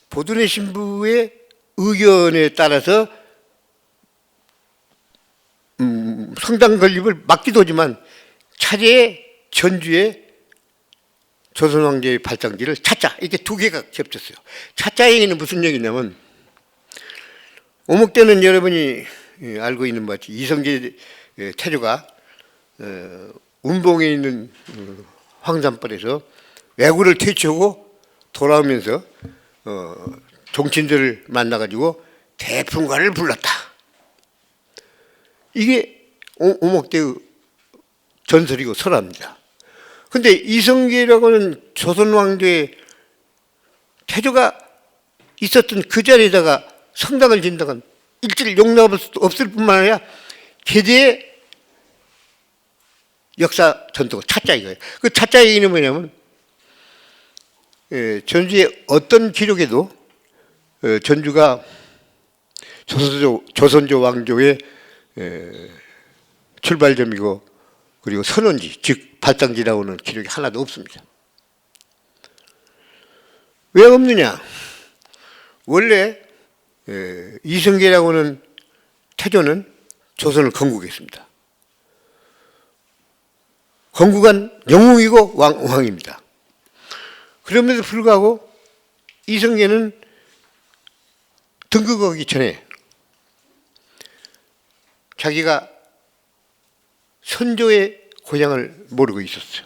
보존의 신부의 의견에 따라서 성당 건립을 막기도 하지만 차제에 전주에 조선 왕조의 발장지를 찾자 이렇게 두 개가 겹쳤어요. 찾자 얘기는 무슨 얘기냐면 오목대는 여러분이 알고 있는 바같이 이성계 태조가 운봉에 있는 황산벌에서 왜구를 퇴치하고 돌아오면서 종친들을 만나가지고 대풍가를 불렀다. 이게 오목대의 전설이고 설화입니다. 근데 이성계라고는 조선 왕조의 태조가 있었던 그 자리에다가 성당을 짓는다건 일찍 용납할 수 없을 뿐만 아니라 개대의 역사 전통을 찾자 이거예요. 그 찾자 얘기는 뭐냐면 전주의 어떤 기록에도 전주가 조선조 왕조의 출발점이고 그리고 선원지 즉 발장지 나오는 기록이 하나도 없습니다. 왜 없느냐? 원래 이성계라고 하는 태조는 조선을 건국했습니다. 건국한 영웅이고 왕입니다. 그럼에도 불구하고 이성계는 등극하기 전에 자기가 선조의 고향을 모르고 있었어요.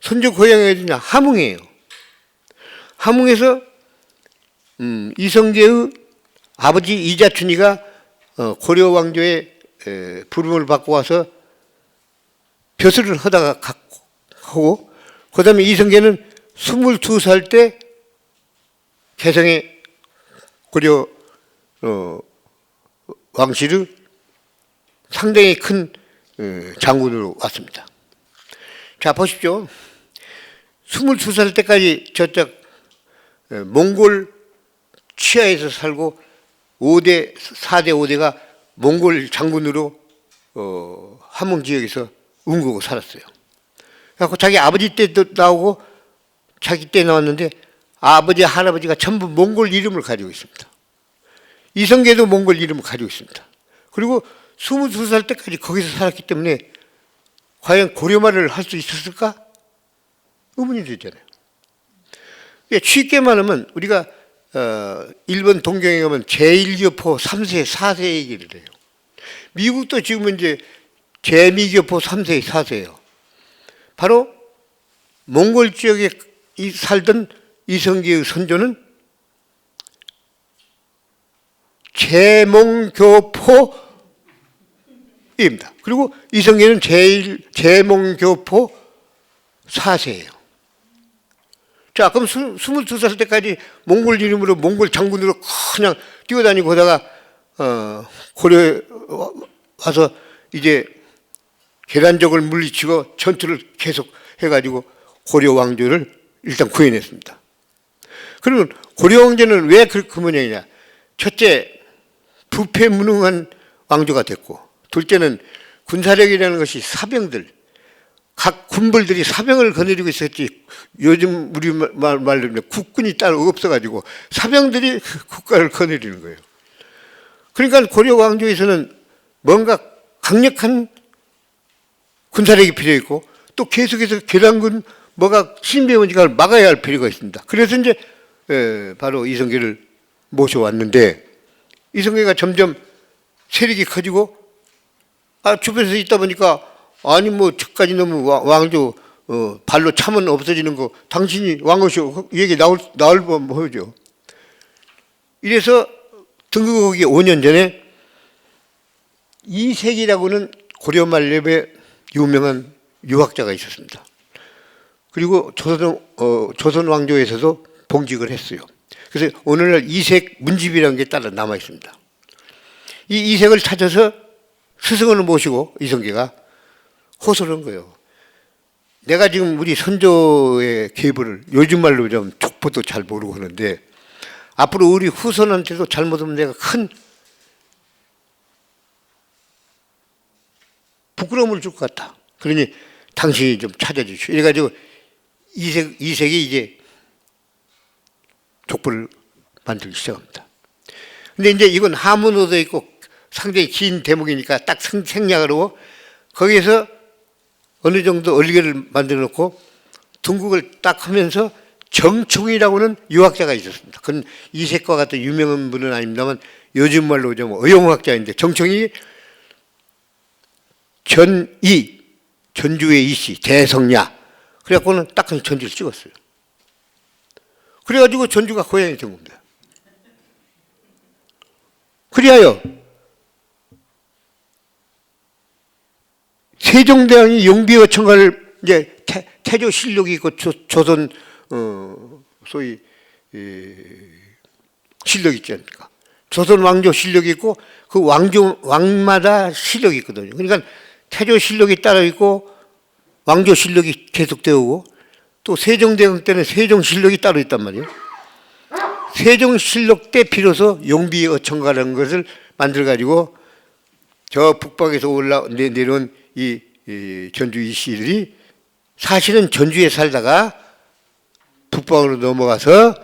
선조 고향이 어디냐? 함흥이에요. 함흥에서 이성계의 아버지 이자춘이가 고려 왕조의 부름을 받고 와서 벼슬을 하다가 하고 그 다음에 이성계는 22살 때 개성의 고려 왕실의 상당히 큰 장군으로 왔습니다. 자, 보십시오. 22살 때까지 저쪽 몽골 치하에서 살고 4대 5대가 몽골 장군으로 함흥 지역에서 운거고 살았어요. 그래서 자기 아버지 때도 나오고 자기 때 나왔는데 아버지, 할아버지가 전부 몽골 이름을 가지고 있습니다. 이성계도 몽골 이름을 가지고 있습니다. 그리고 22살 때까지 거기서 살았기 때문에 과연 고려말을 할 수 있었을까? 의문이 되잖아요. 쉽게 말하면 우리가 일본 동경에 가면 제1교포 3세, 4세 얘기를 해요. 미국도 지금은 이제 제2교포 3세, 4세예요. 바로 몽골 지역에 살던 이성계의 선조는 제몽교포입니다. 그리고 이성계는 제몽교포 4세예요. 자, 그럼 22살 때까지 몽골 이름으로 몽골 장군으로 그냥 뛰어다니고 하다가 고려에 와서 이제 계란족을 물리치고 전투를 계속 해가지고 고려 왕조를 일단 구해냈습니다. 그러면 고려 왕조는 왜 그 모양이냐? 첫째, 부패무능한 왕조가 됐고, 둘째는 군사력이라는 것이 사병들, 각 군벌들이 사병을 거느리고 있었지, 요즘 우리 말로 국군이 따로 없어가지고 사병들이 국가를 거느리는 거예요. 그러니까 고려 왕조에서는 뭔가 강력한 군사력이 필요했고, 또 계속해서 계란군 뭐가 신비원지가 막아야 할 필요가 있습니다. 그래서 이제 바로 이성계를 모셔왔는데, 이성계가 점점 세력이 커지고 주변에서 있다 보니까 아니 뭐 저까지 너무 왕조 발로 차면 없어지는 거 당신이 왕이시오 얘기 나올 법하죠. 이래서 등극하기 5년 전에 이색이라고는 고려 말렙의 유명한 유학자가 있었습니다. 그리고 조선 왕조에서도 봉직을 했어요. 그래서 오늘날 이색 문집이라는 게 따라 남아 있습니다. 이 이색을 찾아서 스승을 모시고 이성계가 호소를 한 거예요. 내가 지금 우리 선조의 계보를 요즘 말로 좀 족보도 잘 모르고 하는데 앞으로 우리 후손한테도 잘못하면 내가 큰 부끄러움을 줄 것 같다. 그러니 당신이 좀 찾아주시오. 이래가지고 이색이 이제 족보를 만들기 시작합니다. 근데 이제 이건 하문어도 있고 상당히 긴 대목이니까 딱 생략하고 거기에서 어느 정도 얼개를 만들어 놓고 등극을 딱 하면서 정총이라고는 유학자가 있었습니다. 그건 이색과 같은 유명한 분은 아닙니다만 요즘 말로 좀 의용학자인데 정총이 전주의 이씨 대성야 그래갖고는 딱 전주를 찍었어요. 그래가지고 전주가 고향이 된 겁니다. 그리하여 세종대왕이 용비어 청가를 이제 태조 실록이 있고 조선 소위 실록이 있지 않습니까? 조선 왕조 실록이 있고 그 왕마다 실록이 있거든요. 그러니까 태조 실록이 따로 있고 왕조 실록이 계속되어 오고 또 세종대왕 때는 세종실록이 따로 있단 말이에요. 세종실록 때 비로소 용비어청가라는 것을 만들어가지고 저 북방에서 내려온 이 전주 이씨들이 사실은 전주에 살다가 북방으로 넘어가서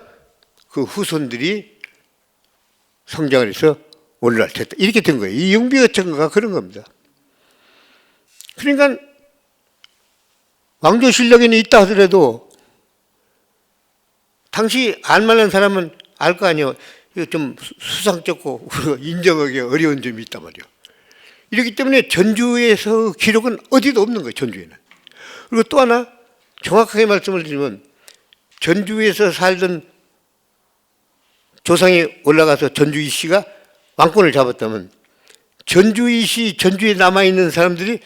그 후손들이 성장을 해서 오늘날 됐다. 이렇게 된 거예요. 이 용비어청가가 그런 겁니다. 그러니까 왕조실록에는 있다 하더라도 당시 알만한 사람은 알 거 아니에요. 이거 좀 수상쩍고 인정하기 어려운 점이 있단 말이에요. 이렇기 때문에 전주에서 기록은 어디도 없는 거예요. 전주에는. 그리고 또 하나 정확하게 말씀을 드리면 전주에서 살던 조상이 올라가서 전주 이씨가 왕권을 잡았다면 전주 이씨 전주에 남아있는 사람들이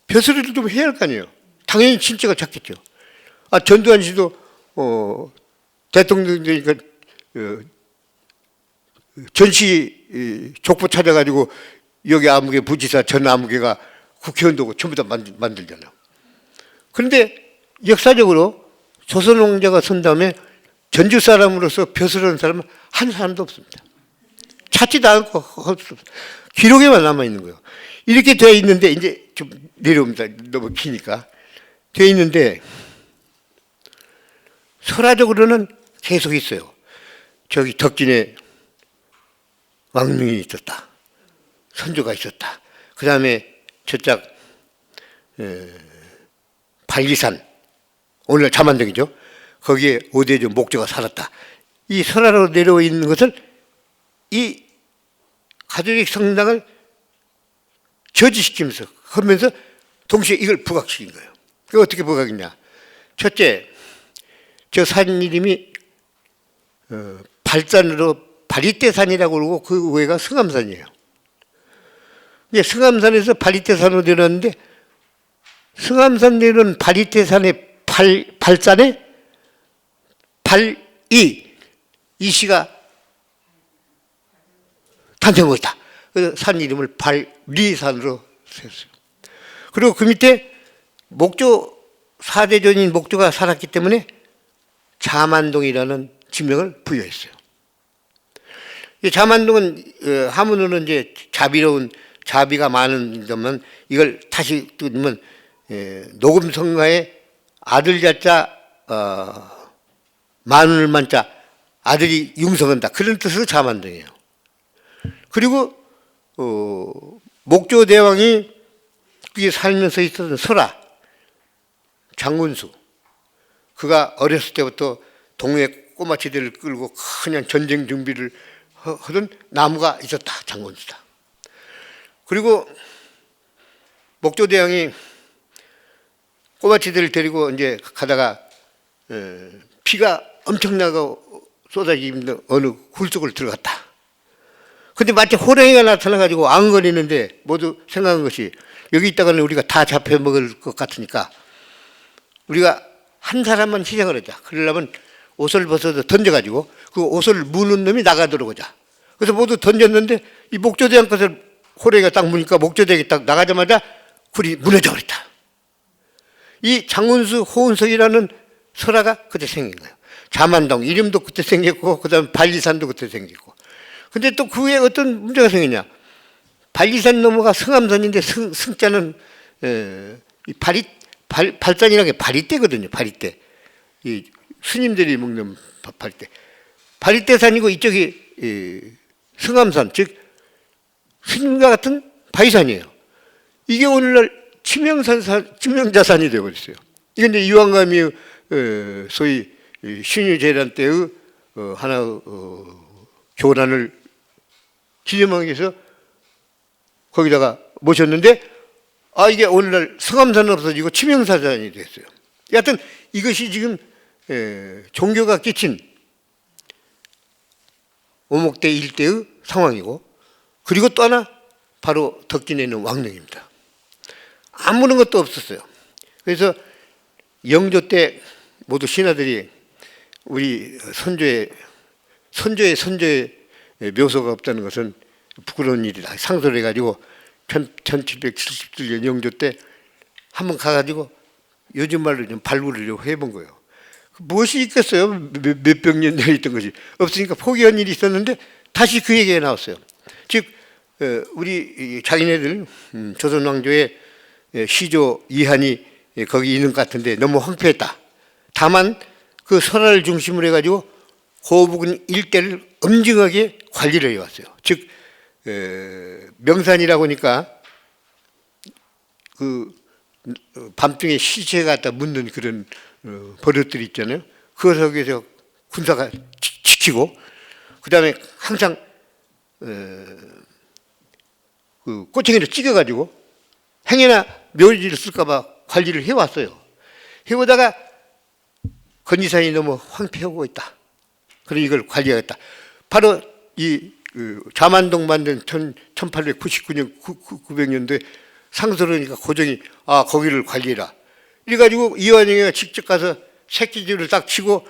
벼슬을 좀 해야 할 거 아니에요. 당연히 친척을 찾겠죠. 전두환 씨도 대통령 되니까 전시 족보 찾아가지고 여기 아무개 부지사 전 아무개가 국회의원도 전부 다 만들잖아요. 그런데 역사적으로 조선 왕자가 선 다음에 전주 사람으로서 벼슬한 사람은 한 사람도 없습니다. 찾지도 않고 기록에만 남아있는 거예요. 이렇게 되어 있는데, 이제 좀 내려옵니다. 너무 기니까. 되어 있는데, 설화적으로는 계속 있어요. 저기 덕진에 왕릉이 있었다. 선조가 있었다. 그 다음에 저쪽 발리산, 오늘 자만동이죠. 거기에 오대조 목조가 살았다. 이 설화로 내려와 있는 것을 이 가톨릭 성당을 저지시키면서 하면서 동시에 이걸 부각시킨 거예요. 그게 어떻게 부각이냐? 첫째, 저 산 이름이 발산으로 바리떼산이라고 그러고 그 외가 승암산이에요. 이제 승암산에서 바리떼산으로 내려왔는데 승암산 내려온 바리떼산의 발산에 이시가 탄생한 것이다. 그래서 산 이름을 발리산으로 세웠어요. 그리고 그 밑에 목조, 4대존인 목조가 살았기 때문에 자만동이라는 지명을 부여했어요. 이 자만동은 하문으로는 이제 자비로운, 자비가 많은 점은 이걸 다시 뜨면 녹음성가의 아들 자자 만울만자, 아들이 융성한다, 그런 뜻으로 자만동이에요. 그리고 목조대왕이 그게 살면서 있었던 설화, 장군수, 그가 어렸을 때부터 동해 꼬마치들을 끌고 그냥 전쟁 준비를 하던 나무가 있었다, 장군수다. 그리고 목조대왕이 꼬마치들을 데리고 이제 가다가 피가 엄청나게 쏟아지는 어느 굴 속을 들어갔다. 근데 마치 호랑이가 나타나가지고 앙거리는데 모두 생각한 것이, 여기 있다가는 우리가 다 잡혀먹을 것 같으니까 우리가 한 사람만 희생을 하자. 그러려면 옷을 벗어서 던져가지고 그 옷을 무는 놈이 나가도록 하자. 그래서 모두 던졌는데 이 목조대왕 것을 호랑이가 딱 무니까 목조대왕이 딱 나가자마자 굴이 무너져 버렸다. 이 장군수 호은석이라는 설화가 그때 생긴 거예요. 자만동 이름도 그때 생겼고, 그 다음에 발리산도 그때 생겼고. 근데 또 그 후에 어떤 문제가 생겼냐? 발리산 넘어가 승암산인데 승자는 발산이라는 게 바리떼거든요. 바리떼. 이 스님들이 먹는 바리떼. 바리떼산이고 이쪽이 승암산, 즉 스님과 같은 바위산이에요. 이게 오늘날 치명자산이 되어버렸어요. 이건 이제 이완감이 소위 신유재란 때의 하나의 교란을 기념하기 위해서 거기다가 모셨는데, 이게 오늘날 성암산은 없어지고 치명사산이 됐어요. 여하튼 이것이 지금 종교가 끼친 오목대 일대의 상황이고, 그리고 또 하나 바로 덕진에 있는 왕릉입니다. 아무런 것도 없었어요. 그래서 영조 때 모두 신하들이 우리 선조의 묘소가 없다는 것은 부끄러운 일이다 상소를 해가지고 1777년 영조 때 한번 가가지고 요즘 말로 좀 발굴을 해본 거예요. 무엇이 있겠어요? 몇백 년 전에 있던 것이 없으니까 포기한 일이 있었는데 다시 그 얘기가 나왔어요. 즉 우리 자기네들 조선 왕조의 시조 이한이 거기 있는 것 같은데 너무 황폐했다. 다만 그 설화를 중심으로 해가지고 고부근 일대를 엄중하게 관리를 해왔어요. 즉 명산이라고 하니까 그 밤중에 시체 갖다 묻는 그런 버릇들이 있잖아요. 그것에 위해서 군사가 지키고, 그 다음에 항상 그 꼬챙이를 찍어가지고 행여나 묘지를 쓸까봐 관리를 해왔어요. 해오다가 건지산이 너무 황폐하고 있다. 그래서 이걸 관리하겠다. 바로 이 자만동 만든 1899년 900년도에 상소로니까 고종이 거기를 관리해라. 이래가지고 이완용이가 직접 가서 새끼줄을 딱 치고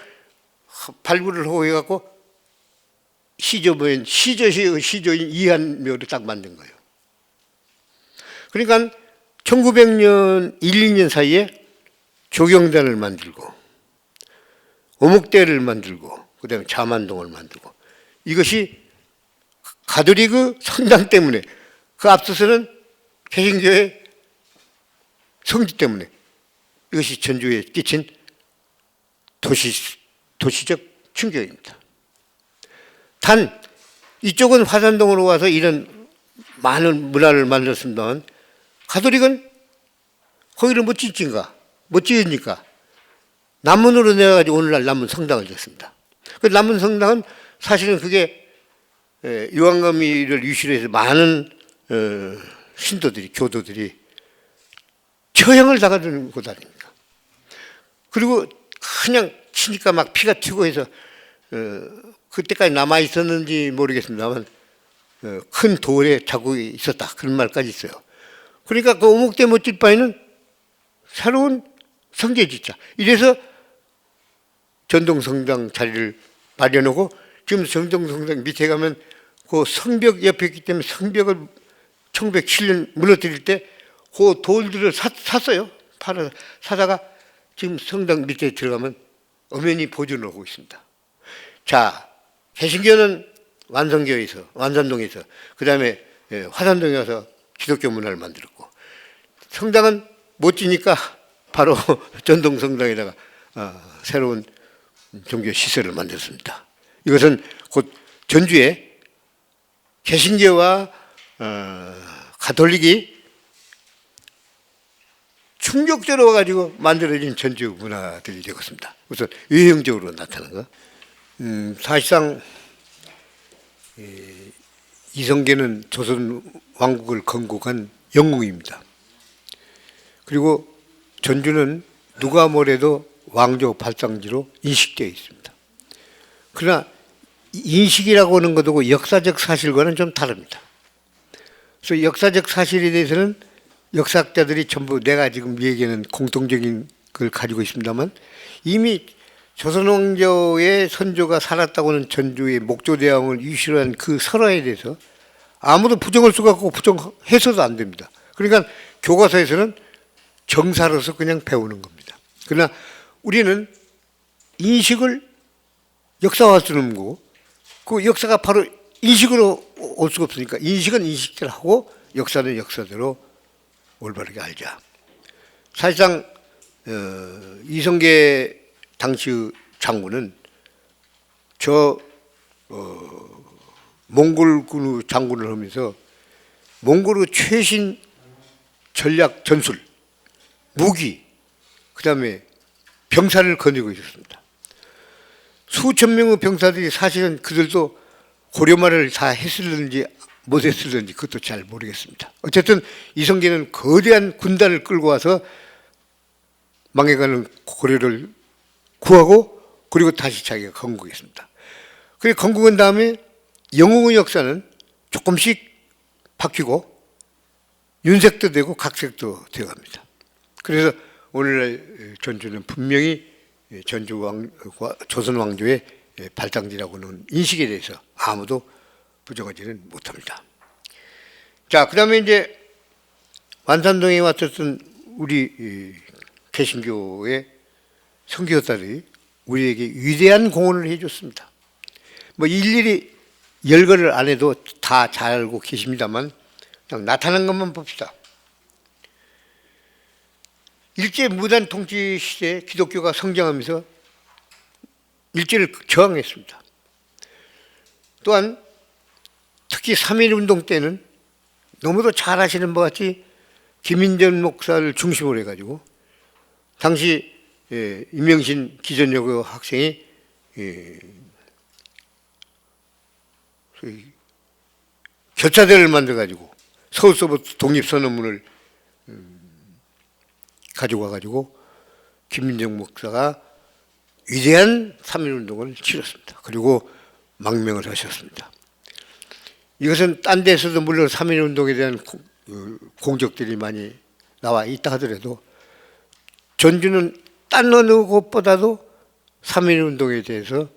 발굴을 하고 해갖고 시조인 이한묘를 딱 만든 거예요. 그러니까 1900년 1, 2년 사이에 조경단을 만들고 오목대를 만들고 그다음에 자만동을 만들고 이것이 가톨릭 성당 때문에 그 앞서서는 개신교의 성지 때문에 이것이 전주에 끼친 도시적 충격입니다. 단 이쪽은 화산동으로 와서 이런 많은 문화를 만들었습니다만 가톨릭은 거기를 못 짓진가? 못 지으니까 남문으로 내가지고 오늘날 남문 성당을 지었습니다. 그 남문 성당은 사실은 그게 요한가미를 유시로 해서 많은 신도들이 교도들이 처형을 당하는 곳 아닙니까? 그리고 그냥 치니까 막 피가 튀고 해서 그때까지 남아 있었는지 모르겠습니다만 큰 돌에 자국이 있었다 그런 말까지 있어요. 그러니까 그 오목대 못 질 바에는 새로운 성제 짓자. 이래서 전동성당 자리를 마련하고 지금 전동성당 밑에 가면 그 성벽 옆에 있기 때문에 성벽을 1907년 무너뜨릴 때 그 돌들을 샀어요. 사다가 지금 성당 밑에 들어가면 엄연히 보존을 하고 있습니다. 자, 개신교는 완산동에서 그 다음에 화산동에 와서 기독교 문화를 만들었고 성당은 못 지니까 바로 전동성당에다가 새로운 종교 시설을 만들었습니다. 이것은 곧 전주에 개신교와 가톨릭이 충격적으로 와가지고 만들어진 전주 문화들이 되었습니다. 우선 유형적으로 나타난 거. 사실상 이성계는 조선 왕국을 건국한 영웅입니다. 그리고 전주는 누가 뭐래도 왕조 발상지로 인식되어 있습니다. 그러나 인식이라고 하는 것하고 역사적 사실과는 좀 다릅니다. 그래서 역사적 사실에 대해서는 역사학자들이 전부 내가 지금 얘기하는 공통적인 걸 가지고 있습니다만 이미 조선왕조의 선조가 살았다고 하는 전주의 목조대왕을 유시로 한 그 설화에 대해서 아무도 부정할 수가 없고 부정해서도 안 됩니다. 그러니까 교과서에서는 정사로서 그냥 배우는 겁니다. 그러나 우리는 인식을 역사화할 수는 없는 거고 그 역사가 바로 인식으로 올 수가 없으니까 인식은 인식대로 하고 역사는 역사대로 올바르게 알자. 사실상 이성계 당시 장군은 몽골군의 장군을 하면서 몽골의 최신 전략 전술, 무기, 그 다음에 병사를 거느리고 있었습니다. 수천 명의 병사들이 사실은 그들도 고려말을 다 했을는지 못했을는지 그것도 잘 모르겠습니다. 어쨌든 이성계는 거대한 군단을 끌고 와서 망해가는 고려를 구하고 그리고 다시 자기가 건국했습니다. 그래 건국한 다음에 영웅의 역사는 조금씩 바뀌고 윤색도 되고 각색도 되어갑니다. 그래서 오늘날 전주는 분명히 조선 왕조의 발상지라고는 인식에 대해서 아무도 부정하지는 못합니다. 자, 그 다음에 이제 완산동에 왔었던 우리 개신교의 선교사들이 우리에게 위대한 공헌을 해줬습니다. 뭐 일일이 열거를 안 해도 다 잘 알고 계십니다만 그냥 나타난 것만 봅시다. 일제 무단 통치 시대에 기독교가 성장하면서 일제를 저항했습니다. 또한 특히 3.1운동 때는 너무도 잘 아시는 것 같이 김인전 목사를 중심으로 해가지고 당시 임명신 기전여고 학생이 결사대를 만들어가지고 서울서부터 독립선언문을 가지고 와가지고 김민정 목사가 위대한 3.1운동을 치렀습니다. 그리고 망명을 하셨습니다. 이것은 딴 데서도 물론 3.1운동에 대한 공적들이 많이 나와 있다 하더라도 전주는 딴 어느 곳보다도 3.1운동에 대해서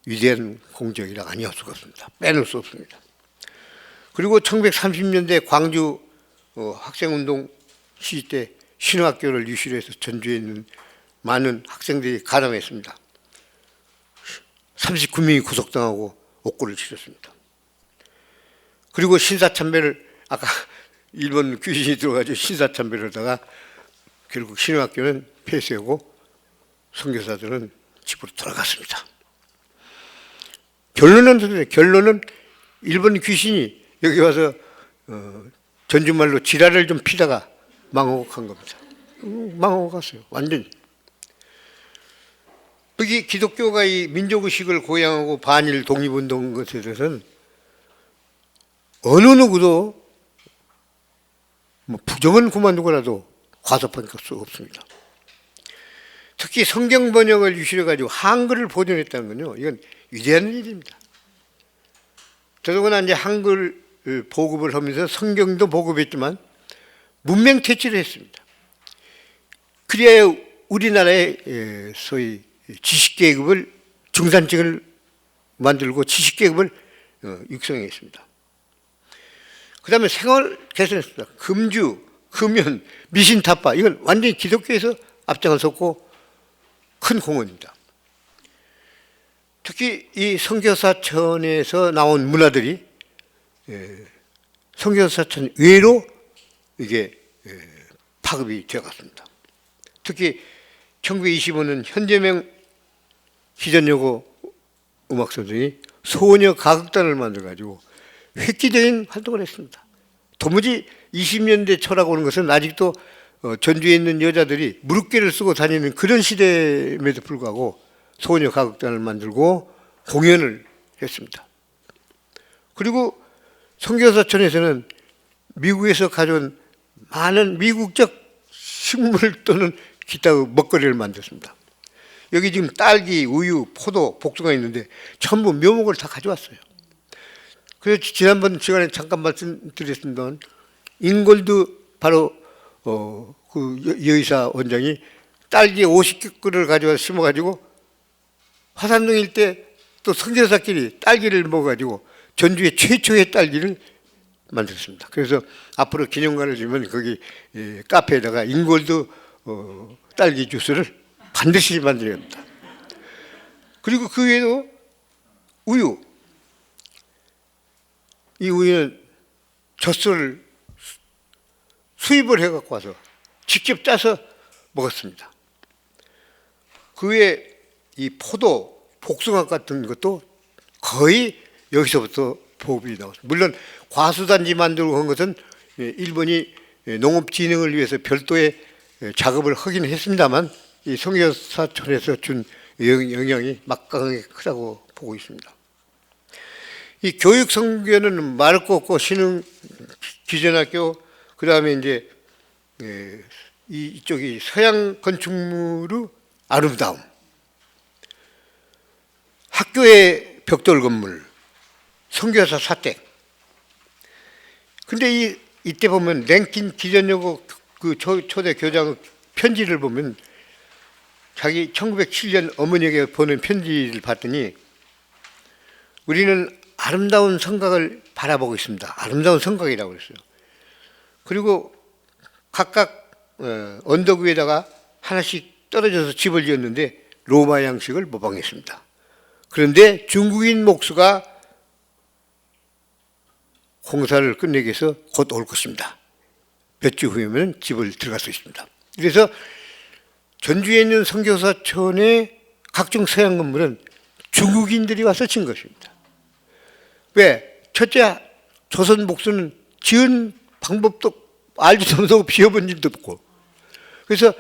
위대한 공적이라 아니할 수가 없습니다. 빼놓을 수 없습니다. 그리고 1930년대 광주 학생운동 시기 때 신학교를 유치로 해서 전주에 있는 많은 학생들이 가담했습니다. 39명이 구속당하고 옥고를 치렀습니다. 그리고 신사참배를 아까 일본 귀신이 들어가지고 신사참배를 하다가 결국 신학교는 폐쇄하고 선교사들은 집으로 돌아갔습니다. 결론은 일본 귀신이 여기 와서 전주말로 지랄을 좀 피다가 망하고 간 겁니다. 망하고 갔어요. 완전히. 여기 기독교가 이 민족의식을 고양하고 반일 독립운동 것에 대해서는 어느 누구도 뭐 부정은 그만두고라도 과소평 수 없습니다. 특히 성경 번역을 유실해 가지고 한글을 보존했다는 건요, 이건 위대한 일입니다. 더더구나 이제 한글 보급을 하면서 성경도 보급했지만 문명 퇴치를 했습니다. 그래야 우리나라의 소위 지식계급을 중산층을 만들고 지식계급을 육성했습니다. 그 다음에 생활 개선했습니다. 금주, 금연, 미신타파 이건 완전히 기독교에서 앞장을 섰고 큰 공헌입니다. 특히 이 선교사천에서 나온 문화들이 선교사천 외로 이게 파급이 되어갔습니다. 특히 1925년 현재명 희전여고 음악선생이 소녀 가극단을 만들어가지고 획기적인 활동을 했습니다. 도무지 20년대 초라고 하는 것은 아직도 전주에 있는 여자들이 무릎개를 쓰고 다니는 그런 시대임에도 불구하고 소녀 가극단을 만들고 공연을 했습니다. 그리고 선교사천에서는 미국에서 가져온 많은 미국적 식물 또는 기타 먹거리를 만들었습니다. 여기 지금 딸기, 우유, 포도, 복숭아 있는데 전부 묘목을 다 가져왔어요. 그래서 지난번 시간에 잠깐 말씀드렸습니다만 잉골드 바로 그 여의사 원장이 딸기 50그릇을 가져와서 심어가지고 화산동 일대 또 선교사끼리 딸기를 먹어가지고 전주의 최초의 딸기를 만들었습니다. 그래서 앞으로 기념관을 주면 거기 카페에다가 잉골드 딸기 주스를 반드시 만들어야 합니다. 그리고 그 외에도 우유. 이 우유는 젖소를 수입을 해갖고 와서 직접 짜서 먹었습니다. 그 외에 이 포도, 복숭아 같은 것도 거의 여기서부터 보급이 나왔습니다. 물론 과수단지 만들고 한 것은 일본이 농업진흥을 위해서 별도의 작업을 하긴 했습니다만 이 선교사촌에서 준 영향이 막강하게 크다고 보고 있습니다. 이 교육 선교는 말할 거 없고 신흥 기전학교 그 다음에 이제 이쪽이 서양 건축물의 아름다움, 학교의 벽돌 건물, 선교사 사택. 근데 이때 보면 랭킨 기전여고 그 초대 교장 편지를 보면 자기 1907년 어머니에게 보낸 편지를 봤더니 우리는 아름다운 성곽을 바라보고 있습니다. 아름다운 성곽이라고 그랬어요. 그리고 각각 언덕 위에다가 하나씩 떨어져서 집을 지었는데 로마 양식을 모방했습니다. 그런데 중국인 목수가 공사를 끝내기 위해서 곧 올 것입니다. 몇 주 후에는 집을 들어갈 수 있습니다. 그래서 전주에 있는 선교사촌의 각종 서양 건물은 중국인들이 와서 진 것입니다. 왜? 첫째, 조선 목수는 지은 방법도 알지도 못하고 비워본 일도 없고. 그래서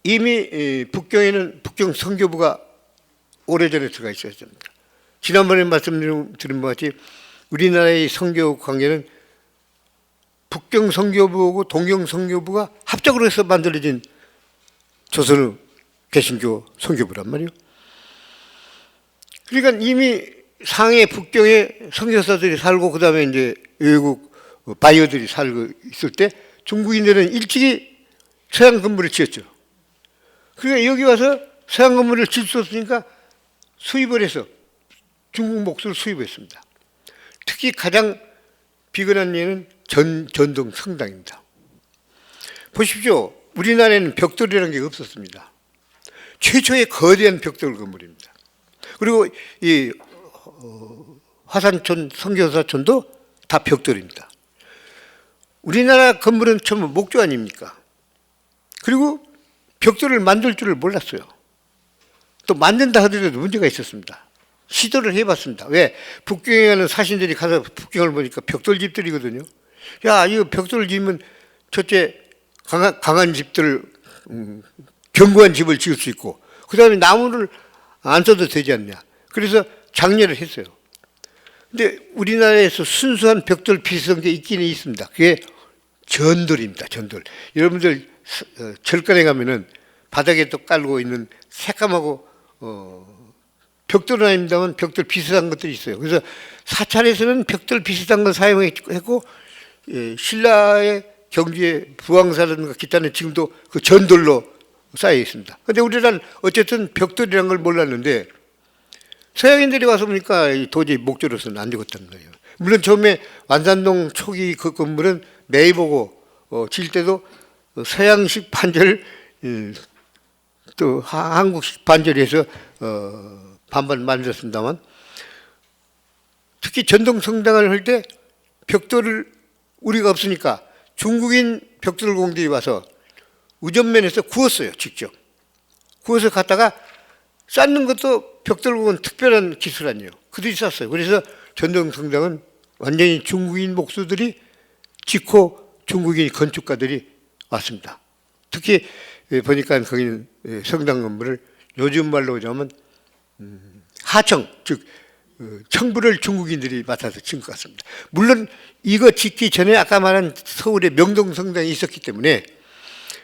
이미 북경에는 북경 선교부가 오래전에 들어가 있어야 됩니다. 지난번에 말씀드린 것 같이 우리나라의 선교 관계는 북경 선교부하고 동경 선교부가 합작으로 해서 만들어진 조선의 개신교 선교부란 말이에요. 그러니까 이미 상해 북경에 선교사들이 살고 그다음에 이제 외국 바이어들이 살고 있을 때 중국인들은 일찍이 서양 건물을 지었죠. 그러니까 여기 와서 서양 건물을 질 수 없으니까 수입을 해서 중국 목수를 수입했습니다. 특히 가장 비근한 예는 전동 성당입니다. 보십시오. 우리나라에는 벽돌이라는 게 없었습니다. 최초의 거대한 벽돌 건물입니다. 그리고 이 화산촌, 선교사촌도 다 벽돌입니다. 우리나라 건물은 전부 목조 아닙니까? 그리고 벽돌을 만들 줄을 몰랐어요. 또 만든다 하더라도 문제가 있었습니다. 시도를 해봤습니다. 왜? 북경에 가는 사신들이 가서 북경을 보니까 벽돌집들이거든요. 야, 이거 벽돌을 지으면 첫째 강한 집들을 견고한 집을 지을 수 있고, 그 다음에 나무를 안 써도 되지 않냐. 그래서 장려를 했어요. 근데 우리나라에서 순수한 벽돌 비슷한 게 있기는 있습니다. 그게 전돌입니다. 전돌. 여러분들 절간에 가면은 바닥에 또 깔고 있는 새까맣고 벽돌은 아닙니다만 벽돌 비슷한 것들이 있어요. 그래서 사찰에서는 벽돌 비슷한 걸 사용했고, 신라의 경주의 부왕사라든가 기타는 지금도 그 전돌로 쌓여 있습니다. 그런데 우리나라는 어쨌든 벽돌이라는 걸 몰랐는데 서양인들이 와서 보니까 도저히 목조로서는 안 되겠다는 거예요. 물론 처음에 완산동 초기 그 건물은 매입 보고 질 때도 서양식 반절 또 한국식 반절에서 반반 만들었습니다만, 특히 전동성당을 할 때 벽돌을 우리가 없으니까 중국인 벽돌공들이 와서 우전면에서 구웠어요. 직접 구워서 갖다가 쌓는 것도 벽돌공은 특별한 기술 아니에요. 그들이 쌌어요. 그래서 전동성당은 완전히 중국인 목수들이 짓고 중국인 건축가들이 왔습니다. 특히 보니까 거기는 성당 건물을 요즘 말로 하자면 하청, 즉 청부를 중국인들이 맡아서 지은 것 같습니다. 물론 이거 짓기 전에 아까 말한 서울의 명동성당이 있었기 때문에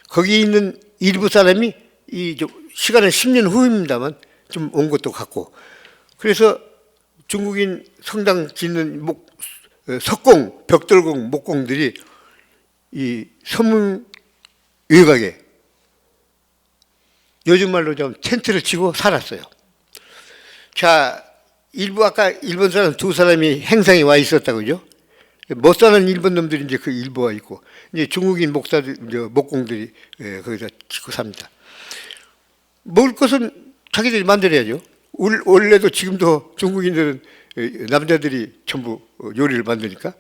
거기 있는 일부 사람이 시간은 10년 후입니다만 좀 온 것도 같고, 그래서 중국인 성당 짓는 석공, 벽돌공, 목공들이 이 서문 외곽에 요즘 말로 좀 텐트를 치고 살았어요. 자, 일부 아까 일본 사람 두 사람이 행상에 와 있었다고요. 못 사는 일본 놈들이 이제 그 일부가 있고, 이제 중국인 목사들, 목공들이 거기다 짓고 삽니다. 먹을 것은 자기들이 만들어야죠. 원래도 지금도 중국인들은 남자들이 전부 요리를 만드니까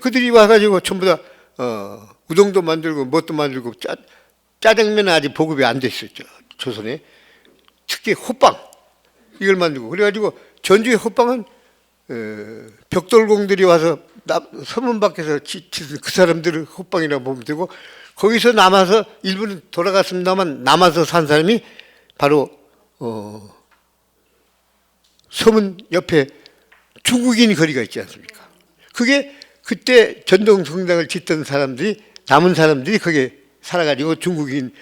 그들이 와가지고 전부 다 우동도 만들고 뭣도 만들고 짜장면은 아직 보급이 안 됐었죠. 조선에. 특히 호빵 이걸 만들고, 그래가지고 전주의 호빵은 벽돌공들이 와서 서문 밖에서 그 사람들을 호빵이라고 보면 되고, 거기서 남아서 일부는 돌아갔습니다만 남아서 산 사람이 바로 서문 옆에 중국인 거리가 있지 않습니까? 그게 그때 전동성당을 짓던 사람들이, 남은 사람들이 거기에 살아가지고 중국인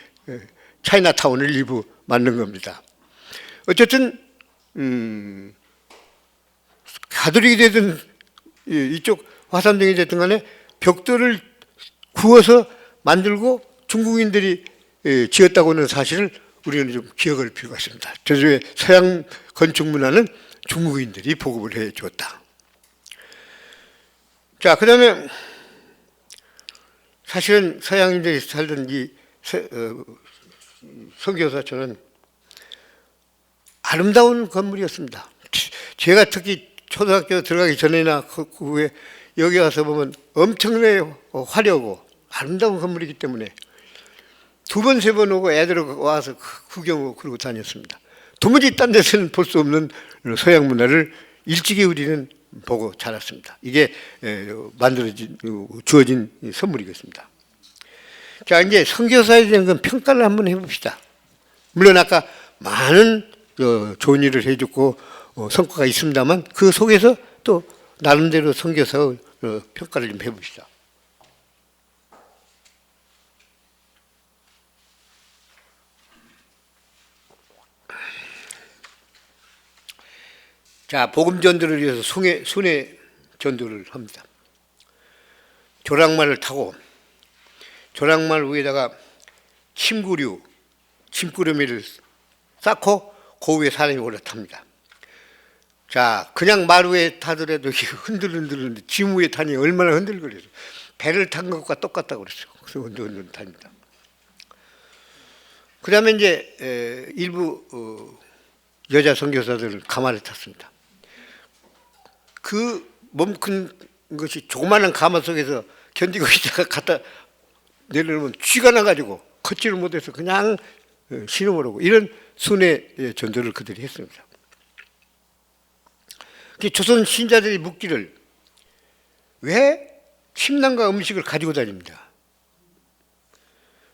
차이나타운을 일부 만든 겁니다. 어쨌든 가톨릭이 되든 이쪽 화산동이 됐든 간에 벽돌을 구워서 만들고 중국인들이 지었다고 하는 사실을 우리는 좀 기억할 필요가 있습니다. 제주의 서양 건축 문화는 중국인들이 보급을 해 줬다. 자, 그 다음에 사실은 서양인들이 살던 이 선교사촌은 아름다운 건물이었습니다. 제가 특히 초등학교 들어가기 전에나 그 후에 여기 와서 보면 엄청나게 화려하고 아름다운 건물이기 때문에 두 번, 세 번 오고 애들 와서 구경하고 그러고 다녔습니다. 도무지 딴 데서는 볼 수 없는 서양 문화를 일찍이 우리는 보고 자랐습니다. 이게 주어진 선물이겠습니다. 자, 이제 선교사에 대한 건 평가를 한번 해봅시다. 물론 아까 많은 좋은 일을 해줬고 성과가 있습니다만 그 속에서 또 나름대로 선교사의 평가를 좀 해봅시다. 자, 복음 전도를 위해서 순회 전도를 합니다. 조랑말을 타고 조랑말 위에다가 침구름이를 쌓고 그 위에 사람이 올라탑니다. 자, 그냥 말 위에 타더라도 흔들흔들는데 짐 위에 타니 얼마나 흔들거려요. 배를 탄 것과 똑같다고 그랬어요. 그래서 흔들흔들 답니다. 그다음에 이제 일부 여자 선교사들은 가마를 탔습니다. 그 몸 큰 것이 조그마한 가마 속에서 견디고 있다가 갖다 내려놓으면 쥐가 나가지고 걷지를 못해서 그냥 신음을 하고 이런 순회 전도를 그들이 했습니다. 조선 신자들이 묻기를 왜 침낭과 음식을 가지고 다닙니다.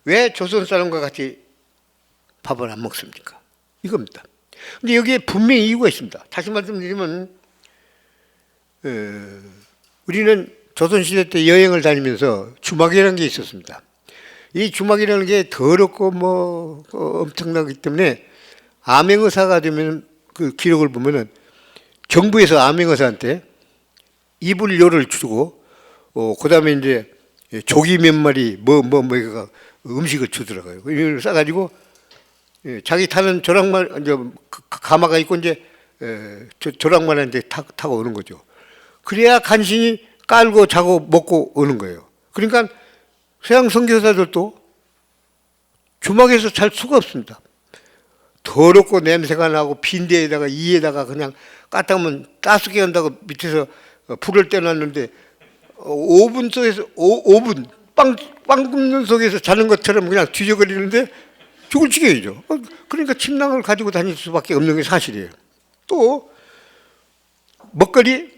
왜 조선 사람과 같이 밥을 안 먹습니까? 이겁니다. 근데 여기에 분명히 이유가 있습니다. 다시 말씀드리면 우리는 조선시대 때 여행을 다니면서 주막이라는 게 있었습니다. 이 주막이라는 게 더럽고 엄청나기 때문에 암행어사가 되면 그 기록을 보면은 정부에서 암행어사한테 이불료를 주고 그다음에 이제 조기 몇 마리 음식을 주더라고요. 이걸 싸가지고 자기 타는 조랑말 이제 가마가 있고 이제 조랑말한테 타고 오는 거죠. 그래야 간신히 깔고 자고 먹고 오는 거예요. 그러니까 서양 선교사들도 주막에서 잘 수가 없습니다. 더럽고 냄새가 나고 빈대에다가 이에다가 그냥 까딱하면 따숩게 한다고 밑에서 불을 떼놨는데 오븐 속에서 오븐 빵 굽는 속에서 자는 것처럼 그냥 뒤적거리는데 죽을 지경이죠. 그러니까 침낭을 가지고 다닐 수밖에 없는 게 사실이에요. 또 먹거리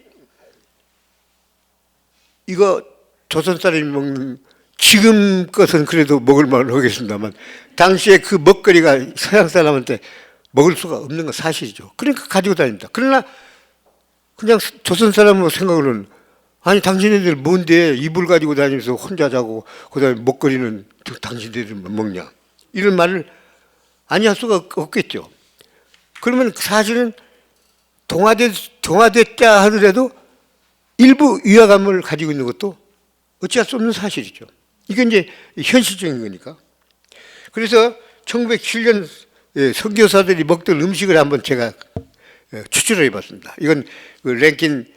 이거 조선 사람이 먹는 지금 것은 그래도 먹을 만은 하겠습니다만 당시에 그 먹거리가 서양 사람한테 먹을 수가 없는 건 사실이죠. 그러니까 가지고 다닙니다. 그러나 그냥 조선 사람으로 생각으로는 아니 당신네들 뭔데 이불 가지고 다니면서 혼자 자고 그다음에 먹거리는 당신네들만 먹냐 이런 말을 아니할 수가 없겠죠. 그러면 사실은 동화됐다 하더라도 일부 위화감을 가지고 있는 것도 어찌할 수 없는 사실이죠. 이건 이제 현실적인 거니까. 그래서 1907년 선교사들이 먹던 음식을 한번 제가 추출을 해봤습니다. 이건 그 랭킨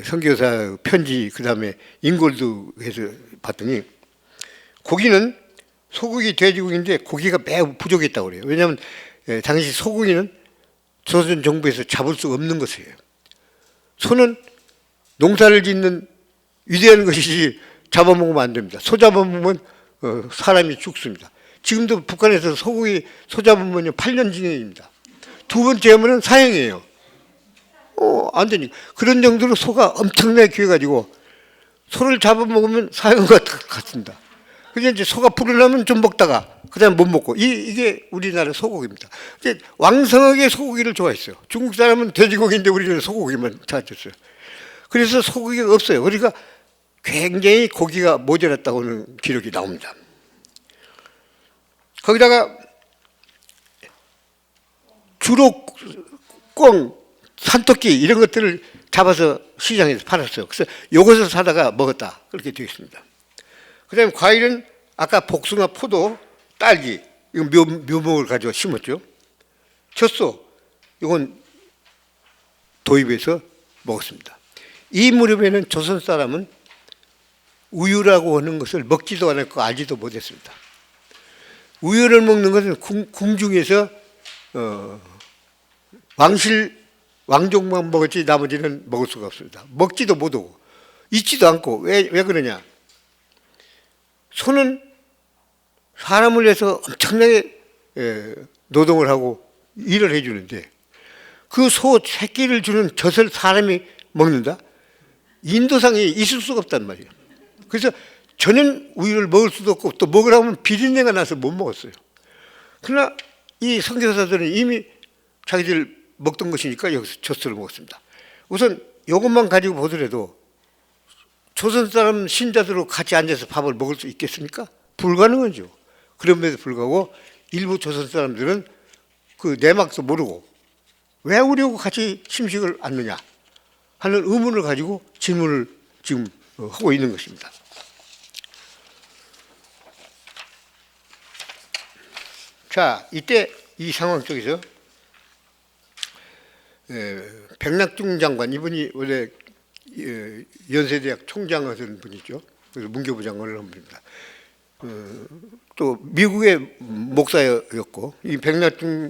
선교사 편지 그다음에 인골드에서 봤더니 고기는 소고기, 돼지고기인데 고기가 매우 부족했다고 그래요. 왜냐하면 당시 소고기는 조선 정부에서 잡을 수 없는 것이에요. 소는 농사를 짓는 위대한 것이지 잡아먹으면 안 됩니다. 소 잡아먹으면 사람이 죽습니다. 지금도 북한에서 소고기 소 잡으면 8년 징역입니다. 두 번째 하면 사형이에요. 안 되니까. 그런 정도로 소가 엄청나게 귀해가지고 소를 잡아먹으면 사형과 같습니다. 그게 이제 소가 불어나면 좀 먹다가 그다음 못 먹고 이게 우리나라 소고기입니다. 이제 왕성하게 소고기를 좋아했어요. 중국 사람은 돼지고기인데 우리는 소고기만 찾았어요. 그래서 소고기가 없어요. 그러니까 굉장히 고기가 모자랐다고는 기록이 나옵니다. 거기다가 주로 꿩, 산토끼 이런 것들을 잡아서 시장에서 팔았어요. 그래서 요것을 사다가 먹었다 그렇게 되어 있습니다. 그 다음에 과일은 아까 복숭아, 포도, 딸기 이건 묘목을 가지고 심었죠. 젖소 이건 도입해서 먹었습니다. 이 무렵에는 조선 사람은 우유라고 하는 것을 먹지도 않았고 알지도 못했습니다. 우유를 먹는 것은 궁중에서 왕족만 먹었지 나머지는 먹을 수가 없습니다. 먹지도 못하고 있지도 않고 왜 그러냐? 소는 사람을 위해서 엄청나게 노동을 하고 일을 해주는데 그 소 새끼를 주는 젖을 사람이 먹는다? 인도상에 있을 수가 없단 말이에요. 그래서 전혀 우유를 먹을 수도 없고 또 먹으라면 비린내가 나서 못 먹었어요. 그러나 이 선교사들은 이미 자기들 먹던 것이니까 여기서 젖소를 먹었습니다. 우선 이것만 가지고 보더라도 조선 사람 신자들로 같이 앉아서 밥을 먹을 수 있겠습니까? 불가능하죠. 그럼에도 불구하고 일부 조선 사람들은 그 내막도 모르고 왜 우리하고 같이 침식을 않느냐 하는 의문을 가지고 질문을 지금 하고 있는 것입니다. 자, 이때 이 상황 속에서 백낙중 장관 이분이 원래 연세대학 총장 하던 분이죠. 그래서 문교부 장관을 한 분입니다. 또 미국의 목사였고 이 백낙준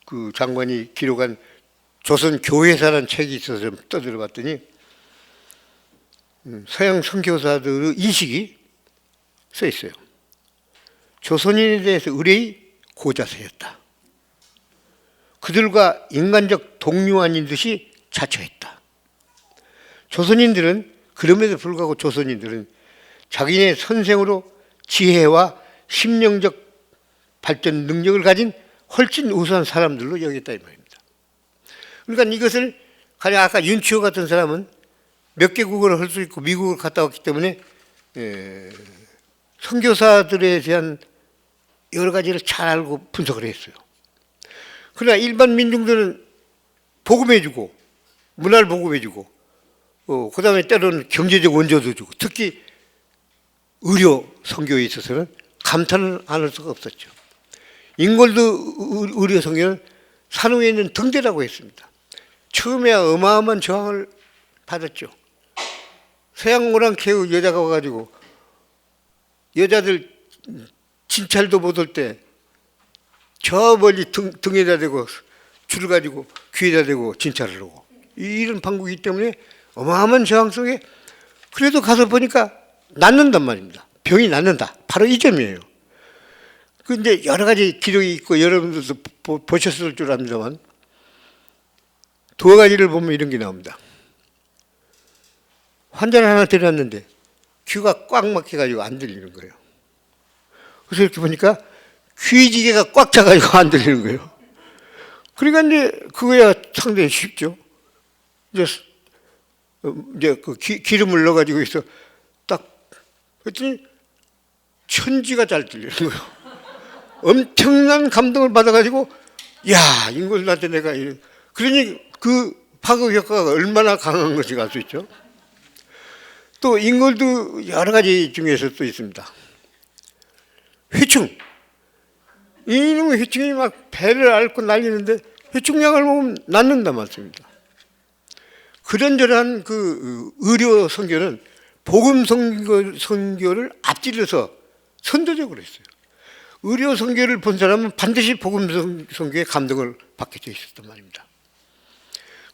그 장관이 기록한 조선 교회사라는 책이 있어서 좀 떠들어봤더니 서양 선교사들의 인식이 써 있어요. 조선인에 대해서 의뢰의 고자세였다. 그들과 인간적 동료 아닌 듯이 자처했다. 조선인들은 그럼에도 불구하고 조선인들은 자기네 선생으로 지혜와 심령적 발전 능력을 가진 훨씬 우수한 사람들로 여겼다 이 말입니다. 그러니까 이것을 가령 아까 윤치호 같은 사람은 몇 개국어를 할 수 있고 미국을 갔다 왔기 때문에 선교사들에 대한 여러 가지를 잘 알고 분석을 했어요. 그러나 일반 민중들은 복음해주고 문화를 복음해주고 그 다음에 때로는 경제적 원조도 주고 특히 의료 선교에 있어서는 감탄을 안 할 수가 없었죠. 잉골드 의료 선교는 산후에 있는 등대라고 했습니다. 처음에야 어마어마한 저항을 받았죠. 서양 오랑캐의 여자가 와가지고 여자들 진찰도 못 올 때 저 멀리 등에다 대고 줄을 가지고 귀에다 대고 진찰을 하고 이런 방법이기 때문에 어마어마한 저항 속에 그래도 가서 보니까 낫는단 말입니다. 병이 낫는다. 바로 이 점이에요. 근데 여러 가지 기록이 있고 여러분들도 보셨을 줄 압니다만 두 가지를 보면 이런 게 나옵니다. 환자를 하나 데려왔는데 귀가 꽉 막혀가지고 안 들리는 거예요. 그래서 이렇게 보니까 귀지개가 꽉 차가지고 안 들리는 거예요. 그러니까 이제 그거야 상당히 쉽죠. 이제 그 기름을 넣어가지고 있어 딱 그랬더니 천지가 잘 들리는 거예요. 엄청난 감동을 받아가지고 야 인골한테 내가 그러니 그 파급 효과가 얼마나 강한 것인지 알 수 있죠. 또 인골드 여러 가지 중에서 또 있습니다. 회충. 이놈의 회충이 막 배를 앓고 난리는데 회충약을 먹으면 낫는다 말씀입니다. 그런저런 그 의료 선교는 복음 선교를 앞질러서 선도적으로 했어요. 의료 선교를 본 사람은 반드시 복음 선교에 감동을 받게 돼 있었단 말입니다.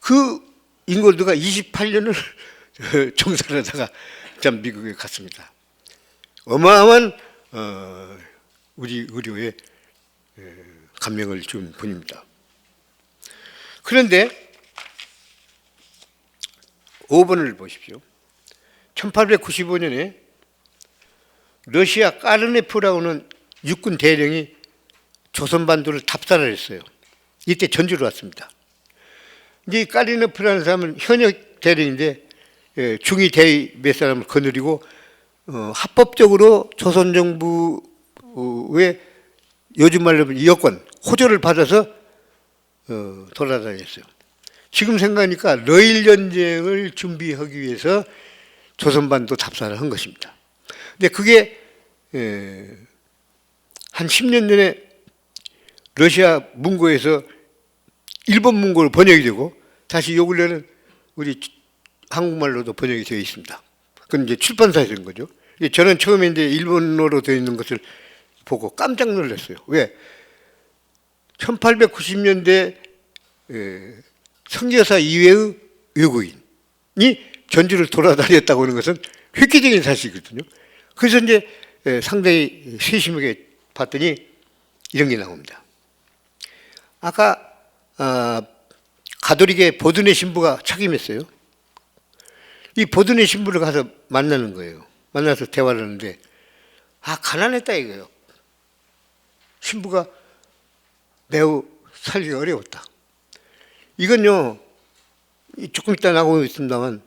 그 잉골드가 28년을 종사를 하다가 참 미국에 갔습니다. 어마어마한 우리 의료에 감명을 준 분입니다. 그런데 5번을 보십시오. 1895년에 러시아 까르네프라고 하는 육군 대령이 조선반도를 답사를 했어요. 이때 전주로 왔습니다. 이제 까르네프라는 사람은 현역 대령인데 중위 대위 몇 사람을 거느리고 합법적으로 조선 정부의 요즘 말로 여권, 호조를 받아서 돌아다녔어요. 지금 생각하니까 러일 전쟁을 준비하기 위해서 조선반도 답사를 한 것입니다. 근데 그게 한 10년 전에 러시아 문고에서 일본 문고로 번역이 되고 다시 요 근래는 우리 한국말로도 번역이 되어 있습니다. 그건 이제 출판사에서 된 거죠. 저는 처음에 이제 일본어로 되어 있는 것을 보고 깜짝 놀랐어요. 왜? 1890년대 선교사 이외의 외국인이 전주를 돌아다녔다고 하는 것은 획기적인 사실이거든요. 그래서 이제 상당히 세심하게 봤더니 이런 게 나옵니다. 아까 가톨릭의 보드네 신부가 책임했어요. 이 보드네 신부를 가서 만나는 거예요. 만나서 대화를 하는데 가난했다 이거예요. 신부가 매우 살기가 어려웠다. 이건요 조금 이따 나오고 있습니다만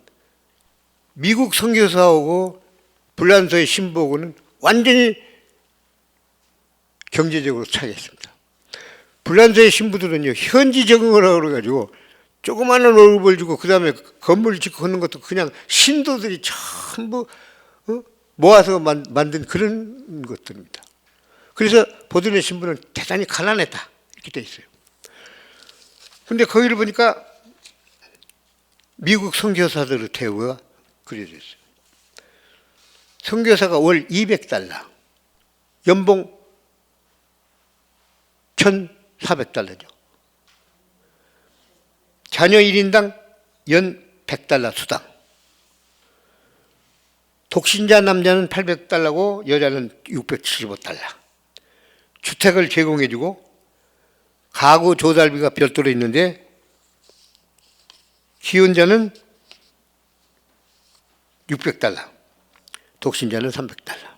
미국 선교사하고 불란서의 신부하고는 완전히 경제적으로 차이했습니다. 불란서의 신부들은요 현지 적응을 하고 그래가지고 조그마한 월급을 주고 그 다음에 건물을 짓고 하는 것도 그냥 신도들이 전부 모아서 만든 그런 것들입니다. 그래서 보드네 신부는 대단히 가난했다 이렇게 돼 있어요. 근데 거기를 보니까 미국 선교사들의 대우가 그려져 있어요. 선교사가 월 200달러, 연봉 1,400달러죠. 자녀 1인당 연 100달러 수당. 독신자 남자는 800달러고 여자는 675달러. 주택을 제공해주고 가구 조달비가 별도로 있는데 기혼자는 600달러, 독신자는 300달러.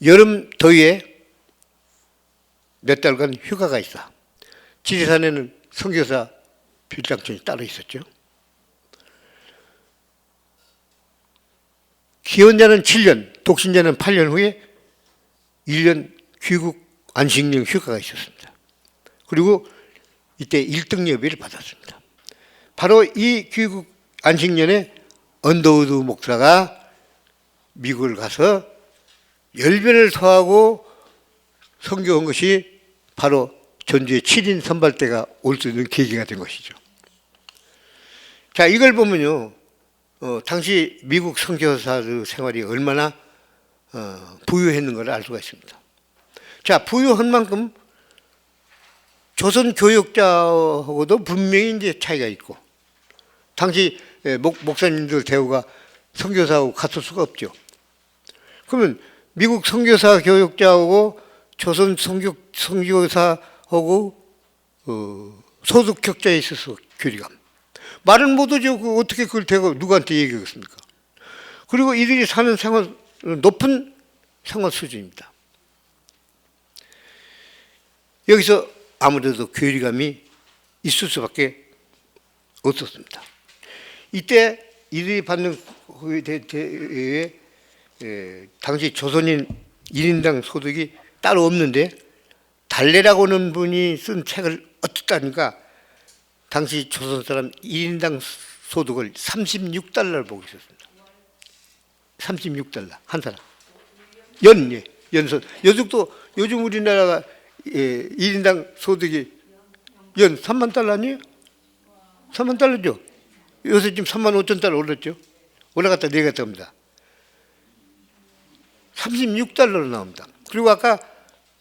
여름 더위에 몇 달간 휴가가 있어. 지리산에는 선교사 빌장촌이 따로 있었죠. 기혼자는 7년, 독신자는 8년 후에 1년 귀국 안식령 휴가가 있었습니다. 그리고 이때 1등 예비를 받았습니다. 바로 이 귀국 안식년에 언더우드 목사가 미국을 가서 열변을 토하고 선교한 것이 바로 전주의 7인 선발대가 올 수 있는 계기가 된 것이죠. 자, 이걸 보면요, 당시 미국 선교사들 생활이 얼마나 부유했는가를 알 수가 있습니다. 자, 부유한 만큼 조선 교역자하고도 분명히 이제 차이가 있고, 당시 목사님들 대우가 선교사하고 같을 수가 없죠. 그러면 미국 선교사 교역자하고 조선 선교사하고 소득 격차에 있어서 괴리감. 말은 못하죠. 어떻게 그걸 대고 누구한테 얘기하겠습니까? 그리고 이들이 사는 생활, 높은 생활 수준입니다. 여기서 아무래도 괴리감이 있을 수밖에 없었습니다. 이때 이들이 받는 당시 조선인 1인당 소득이 따로 없는데 달래라고 하는 분이 쓴 책을 어떻다니까 당시 조선 사람 1인당 소득을 36달러를 보고 있었습니다. 36달러 한 사람. 연소. 요즘 우리나라가 1인당 소득이 연 3만 달러 아니에요? 3만 달러죠. 요새 지금 3만 5천 달러 올랐죠. 올라갔다 내려갔다 합니다. 36달러로 나옵니다. 그리고 아까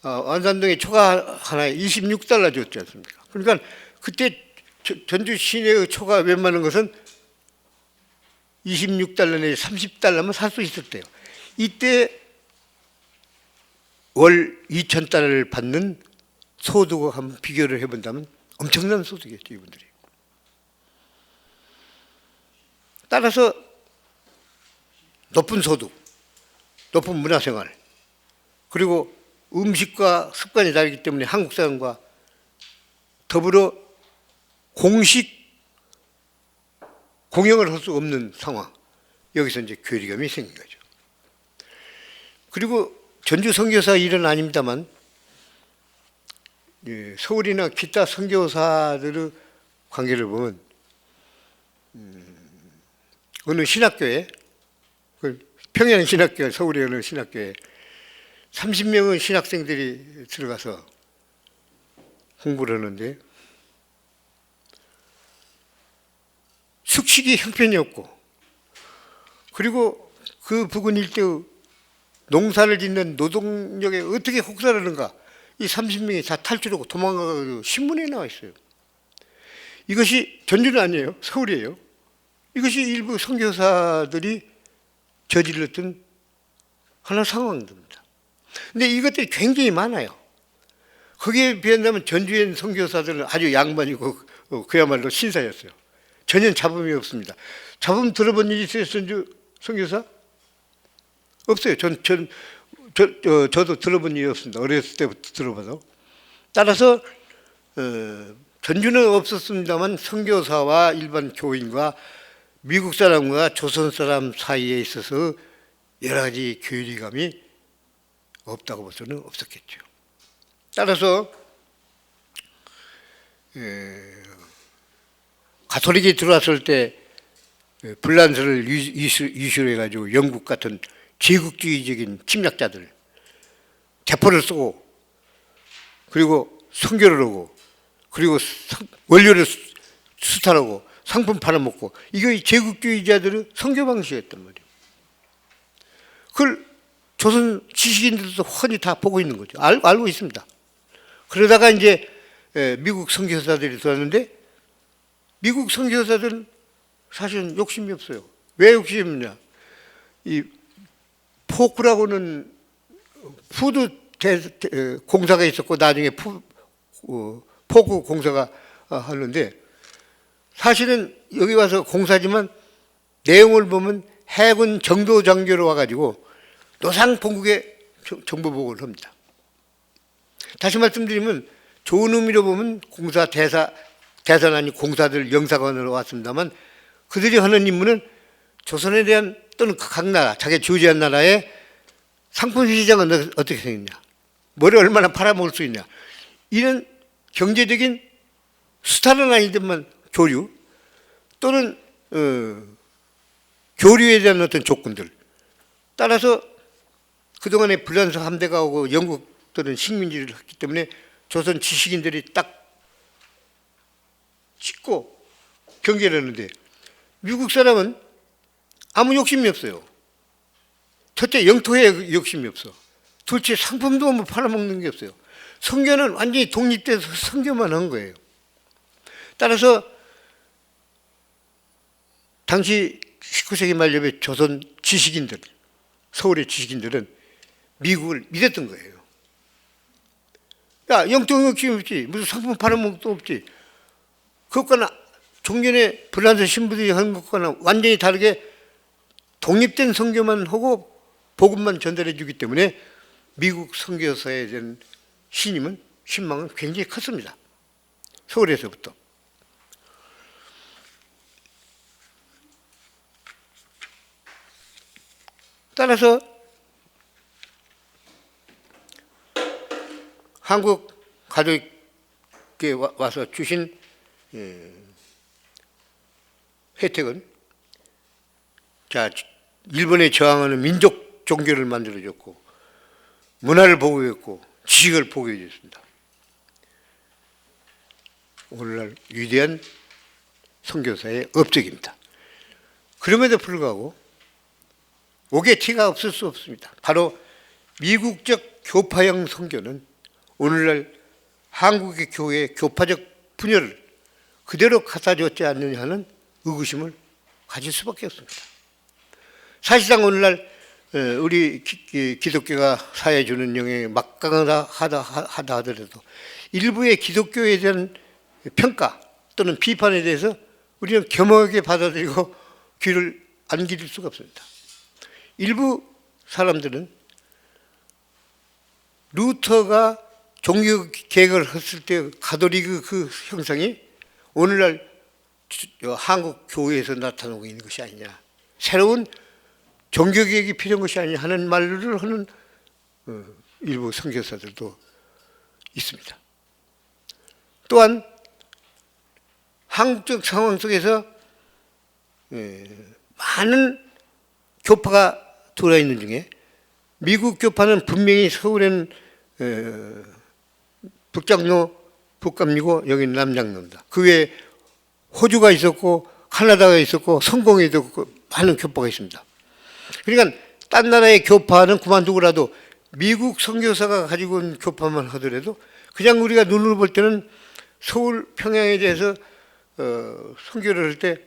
안산동에 초가 하나에 26달러 줬지 않습니까? 그러니까 그때 전주 시내의 초가 웬만한 것은 26달러 내지 30달러면 살 수 있었대요. 이때 월 2,000달러를 받는 소득과 한번 비교를 해본다면 엄청난 소득이었죠, 이분들이. 따라서 높은 소득, 높은 문화생활, 그리고 음식과 습관이 다르기 때문에 한국 사람과 더불어 공식 공영을 할 수 없는 상황, 여기서 이제 괴리감이 생긴 거죠. 그리고 전주 선교사 일은 아닙니다만 서울이나 기타 선교사들의 관계를 보면 어느 신학교에, 평양 신학교, 서울의 어느 신학교에 30명의 신학생들이 들어가서 공부를 하는데 숙식이 형편이 없고, 그리고 그 부근 일대의 농사를 짓는 노동력에 어떻게 혹사를 하는가, 이 30명이 다 탈출하고 도망가서 신문에 나와 있어요. 이것이 전주는 아니에요. 서울이에요. 이것이 일부 선교사들이 저질렀던 하나의 상황입니다. 근데 이것들이 굉장히 많아요. 거기에 비한다면 전주에 있는 선교사들은 아주 양반이고 그야말로 신사였어요. 전혀 잡음이 없습니다. 잡음 들어본 일이 있어요, 전주 선교사? 없어요. 저도 들어본 일이 없습니다. 어렸을 때부터 들어봐도. 따라서 전주는 없었습니다만 선교사와 일반 교인과 미국 사람과 조선 사람 사이에 있어서 여러 가지 괴리감이 없다고 볼 수는 없었겠죠. 따라서 가톨릭이 들어왔을 때 불란서를 이슈로 해가지고 영국 같은 제국주의적인 침략자들 대포를 쏘고, 그리고 선교를 하고, 그리고 원료를 수탈하고 상품 팔아먹고, 이거 제국주의자들의 선교 방식이었단 말이에요. 그걸 조선 지식인들도 훤히 다 보고 있는 거죠. 알고 있습니다. 그러다가 이제 미국 선교사들이 들어왔는데 미국 선교사들은 사실은 욕심이 없어요. 왜 욕심이 없냐? 이 포크라고는 푸드 공사가 있었고 나중에 포크 공사가 하는데 사실은 여기 와서 공사지만 내용을 보면 해군 정도 장교로 와가지고 노상 본국에 정보 보고를 합니다. 다시 말씀드리면 좋은 의미로 보면 대선 아닌 공사들 영사관으로 왔습니다만 그들이 하는 임무는 조선에 대한 또는 각 나라, 자기 주재한 나라의 상품 시장은 어떻게 생겼냐, 뭐를 얼마나 팔아먹을 수 있냐, 이런 경제적인 수탈은 아니지만 교류 또는 교류에 대한 어떤 조건들 따라서 그동안에 불란서 함대가 오고 영국들은 식민지를 했기 때문에 조선 지식인들이 딱 찍고 경계를 하는데 미국 사람은 아무 욕심이 없어요. 첫째 영토에 욕심이 없어. 둘째 상품도 뭐 팔아먹는 게 없어요. 선교는 완전히 독립돼서 선교만 한 거예요. 따라서 당시 19세기 말엽의 조선 지식인들, 서울의 지식인들은 미국을 믿었던 거예요. 야, 영토 욕심이 없지. 무슨 상품 팔아먹는 것도 없지. 그것과는 종전에 불란서 신부들이 한 것과는 완전히 다르게 독립된 선교만 하고 복음만 전달해 주기 때문에 미국 선교사에 대한 신망은 굉장히 컸습니다. 서울에서부터. 따라서 한국 가족에 와서 주신 혜택은 자, 일본에 저항하는 민족 종교를 만들어줬고 문화를 보호했고 지식을 보호해줬습니다. 오늘날 위대한 선교사의 업적입니다. 그럼에도 불구하고 옥에 티가 없을 수 없습니다. 바로 미국적 교파형 선교는 오늘날 한국의 교회의 교파적 분열을 그대로 갖다 줬지 않느냐 하는 의구심을 가질 수밖에 없습니다. 사실상 오늘날 우리 기독교가 사회에 주는 영향이 막강하다 하더라도 일부의 기독교에 대한 평가 또는 비판에 대해서 우리는 겸허하게 받아들이고 귀를 안 기를 수가 없습니다. 일부 사람들은 루터가 종교 개혁을 했을 때 가톨릭의 그 형상이 오늘날 한국 교회에서 나타나고 있는 것이 아니냐, 새로운 종교 개혁이 필요한 것이 아니냐 하는 말을 하는 일부 선교사들도 있습니다. 또한 한국적 상황 속에서 많은 교파가 들어있는 중에 미국 교파는 분명히 서울에는 북장로, 여기는 남장로입니다. 그 외에 호주가 있었고 카나다가 있었고 성공에도 있고 많은 교파가 있습니다. 그러니까 딴 나라의 교파는 그만두고라도 미국 선교사가 가지고 온 교파만 하더라도 그냥 우리가 눈으로 볼 때는 서울 평양에 대해서 선교를 할 때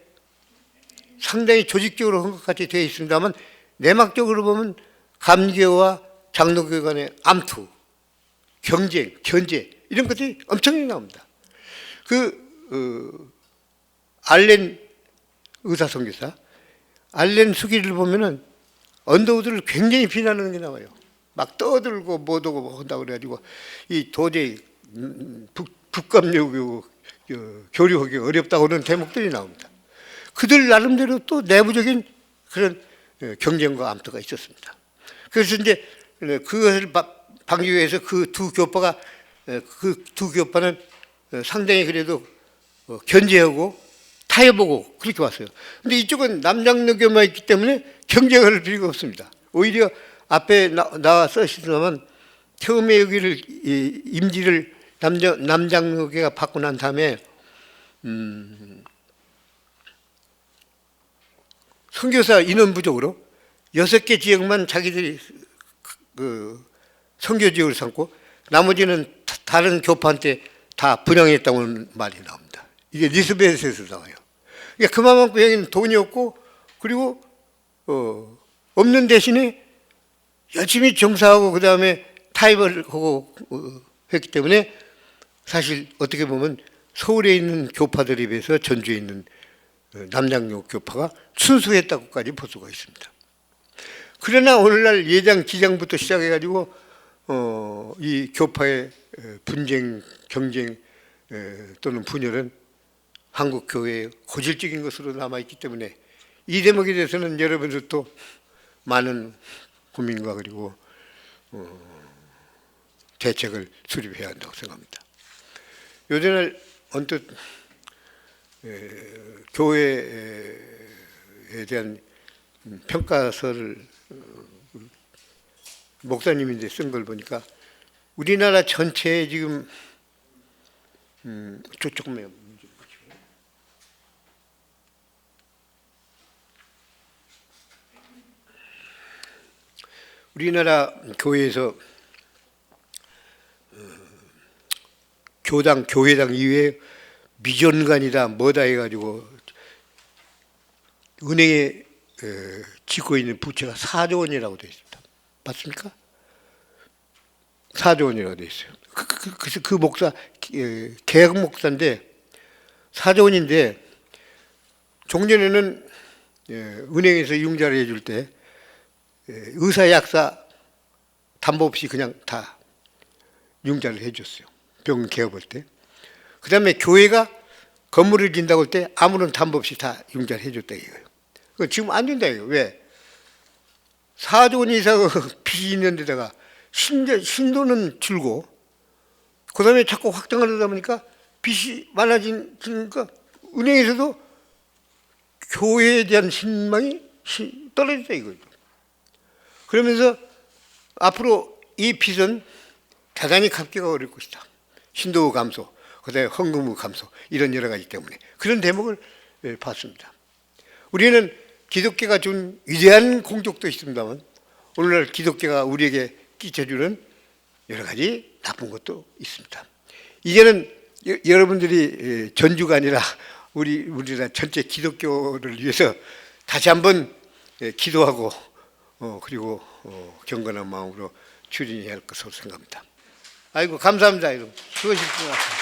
상당히 조직적으로 한 것 같이 되어 있습니다만 내막적으로 보면 감교와 장로교 간의 암투, 경쟁, 견제 이런 것들이 엄청나게 나옵니다. 알렌 의사선교사, 알렌 수기를 보면은 언더우드를 굉장히 비난하는 게 나와요. 막 떠들고 뭐하고 뭐 한다고 그래가지고 이 도저히 북감여고 교류하기 어렵다고 하는 대목들이 나옵니다. 그들 나름대로 또 내부적인 그런 경쟁과 암투가 있었습니다. 그래서 이제 그것을 방기 위해서 그 두 교파는 상당히 그래도 견제하고 타협하고 그렇게 왔어요. 근데 이쪽은 남장로교만 있기 때문에 경쟁할 필요가 없습니다. 오히려 앞에 나와 써있지만 처음에 여기를 임지를 남장로교가 받고 난 다음에 선교사 인원 부족으로 6개 지역만 자기들이 그 선교 지역을 삼고 나머지는 다른 교파한테 다 분양했다는 말이 나옵니다. 이게 리스베스에서 나와요. 그러니까 그만큼 여기는 돈이 없고 그리고 없는 대신에 열심히 정사하고 그 다음에 타협을 하고 했기 때문에 사실 어떻게 보면 서울에 있는 교파들에 비해서 전주에 있는 남장로 교파가 순수했다고까지 볼 수가 있습니다. 그러나 오늘날 예장 기장부터 시작해가지고 이 교파의 분쟁, 경쟁 또는 분열은 한국 교회의 고질적인 것으로 남아있기 때문에 이 대목에 대해서는 여러분들도 많은 고민과 그리고 대책을 수립해야 한다고 생각합니다. 요즘날 언뜻 교회에 대한 평가서를 목사님인데 쓴 걸 보니까 우리나라 전체에 지금 조금만 우리나라 교회에서 교당, 교회당 이외에 미전관이다 뭐다 해가지고 은행에 짓고 있는 부채가 4조 원이라고 되어 있습니다. 맞습니까? 4조 원이라고 되어 있어요. 그래서 그 목사, 개혁 목사인데 4조 원인데 종전에는 은행에서 융자를 해줄 때 의사, 약사 담보 없이 그냥 다 융자를 해줬어요. 병원 개업할 때. 그 다음에 교회가 건물을 짓는다고 할 때 아무런 담보 없이 다 융자를 해줬다 이거예요. 지금 안 된다 이거예요. 왜? 4조 원 이상 빚이 있는 데다가 신도는 줄고 그 다음에 자꾸 확장하려다 보니까 빚이 많아지니까 은행에서도 교회에 대한 신망이 떨어졌다 이거죠. 그러면서 앞으로 이 빚은 대단히 갚기가 어려울 것이다. 신도 감소, 그다음에 헌금의 감소 이런 여러 가지 때문에 그런 대목을 봤습니다. 우리는 기독교가 준 위대한 공적도 있습니다만 오늘날 기독교가 우리에게 끼쳐주는 여러 가지 나쁜 것도 있습니다. 이제는 여러분들이 전주가 아니라 우리나라 전체 기독교를 위해서 다시 한번 기도하고 그리고 경건한 마음으로 추진해야 할 것으로 생각합니다. 아이고 감사합니다. 수고하셨습니다.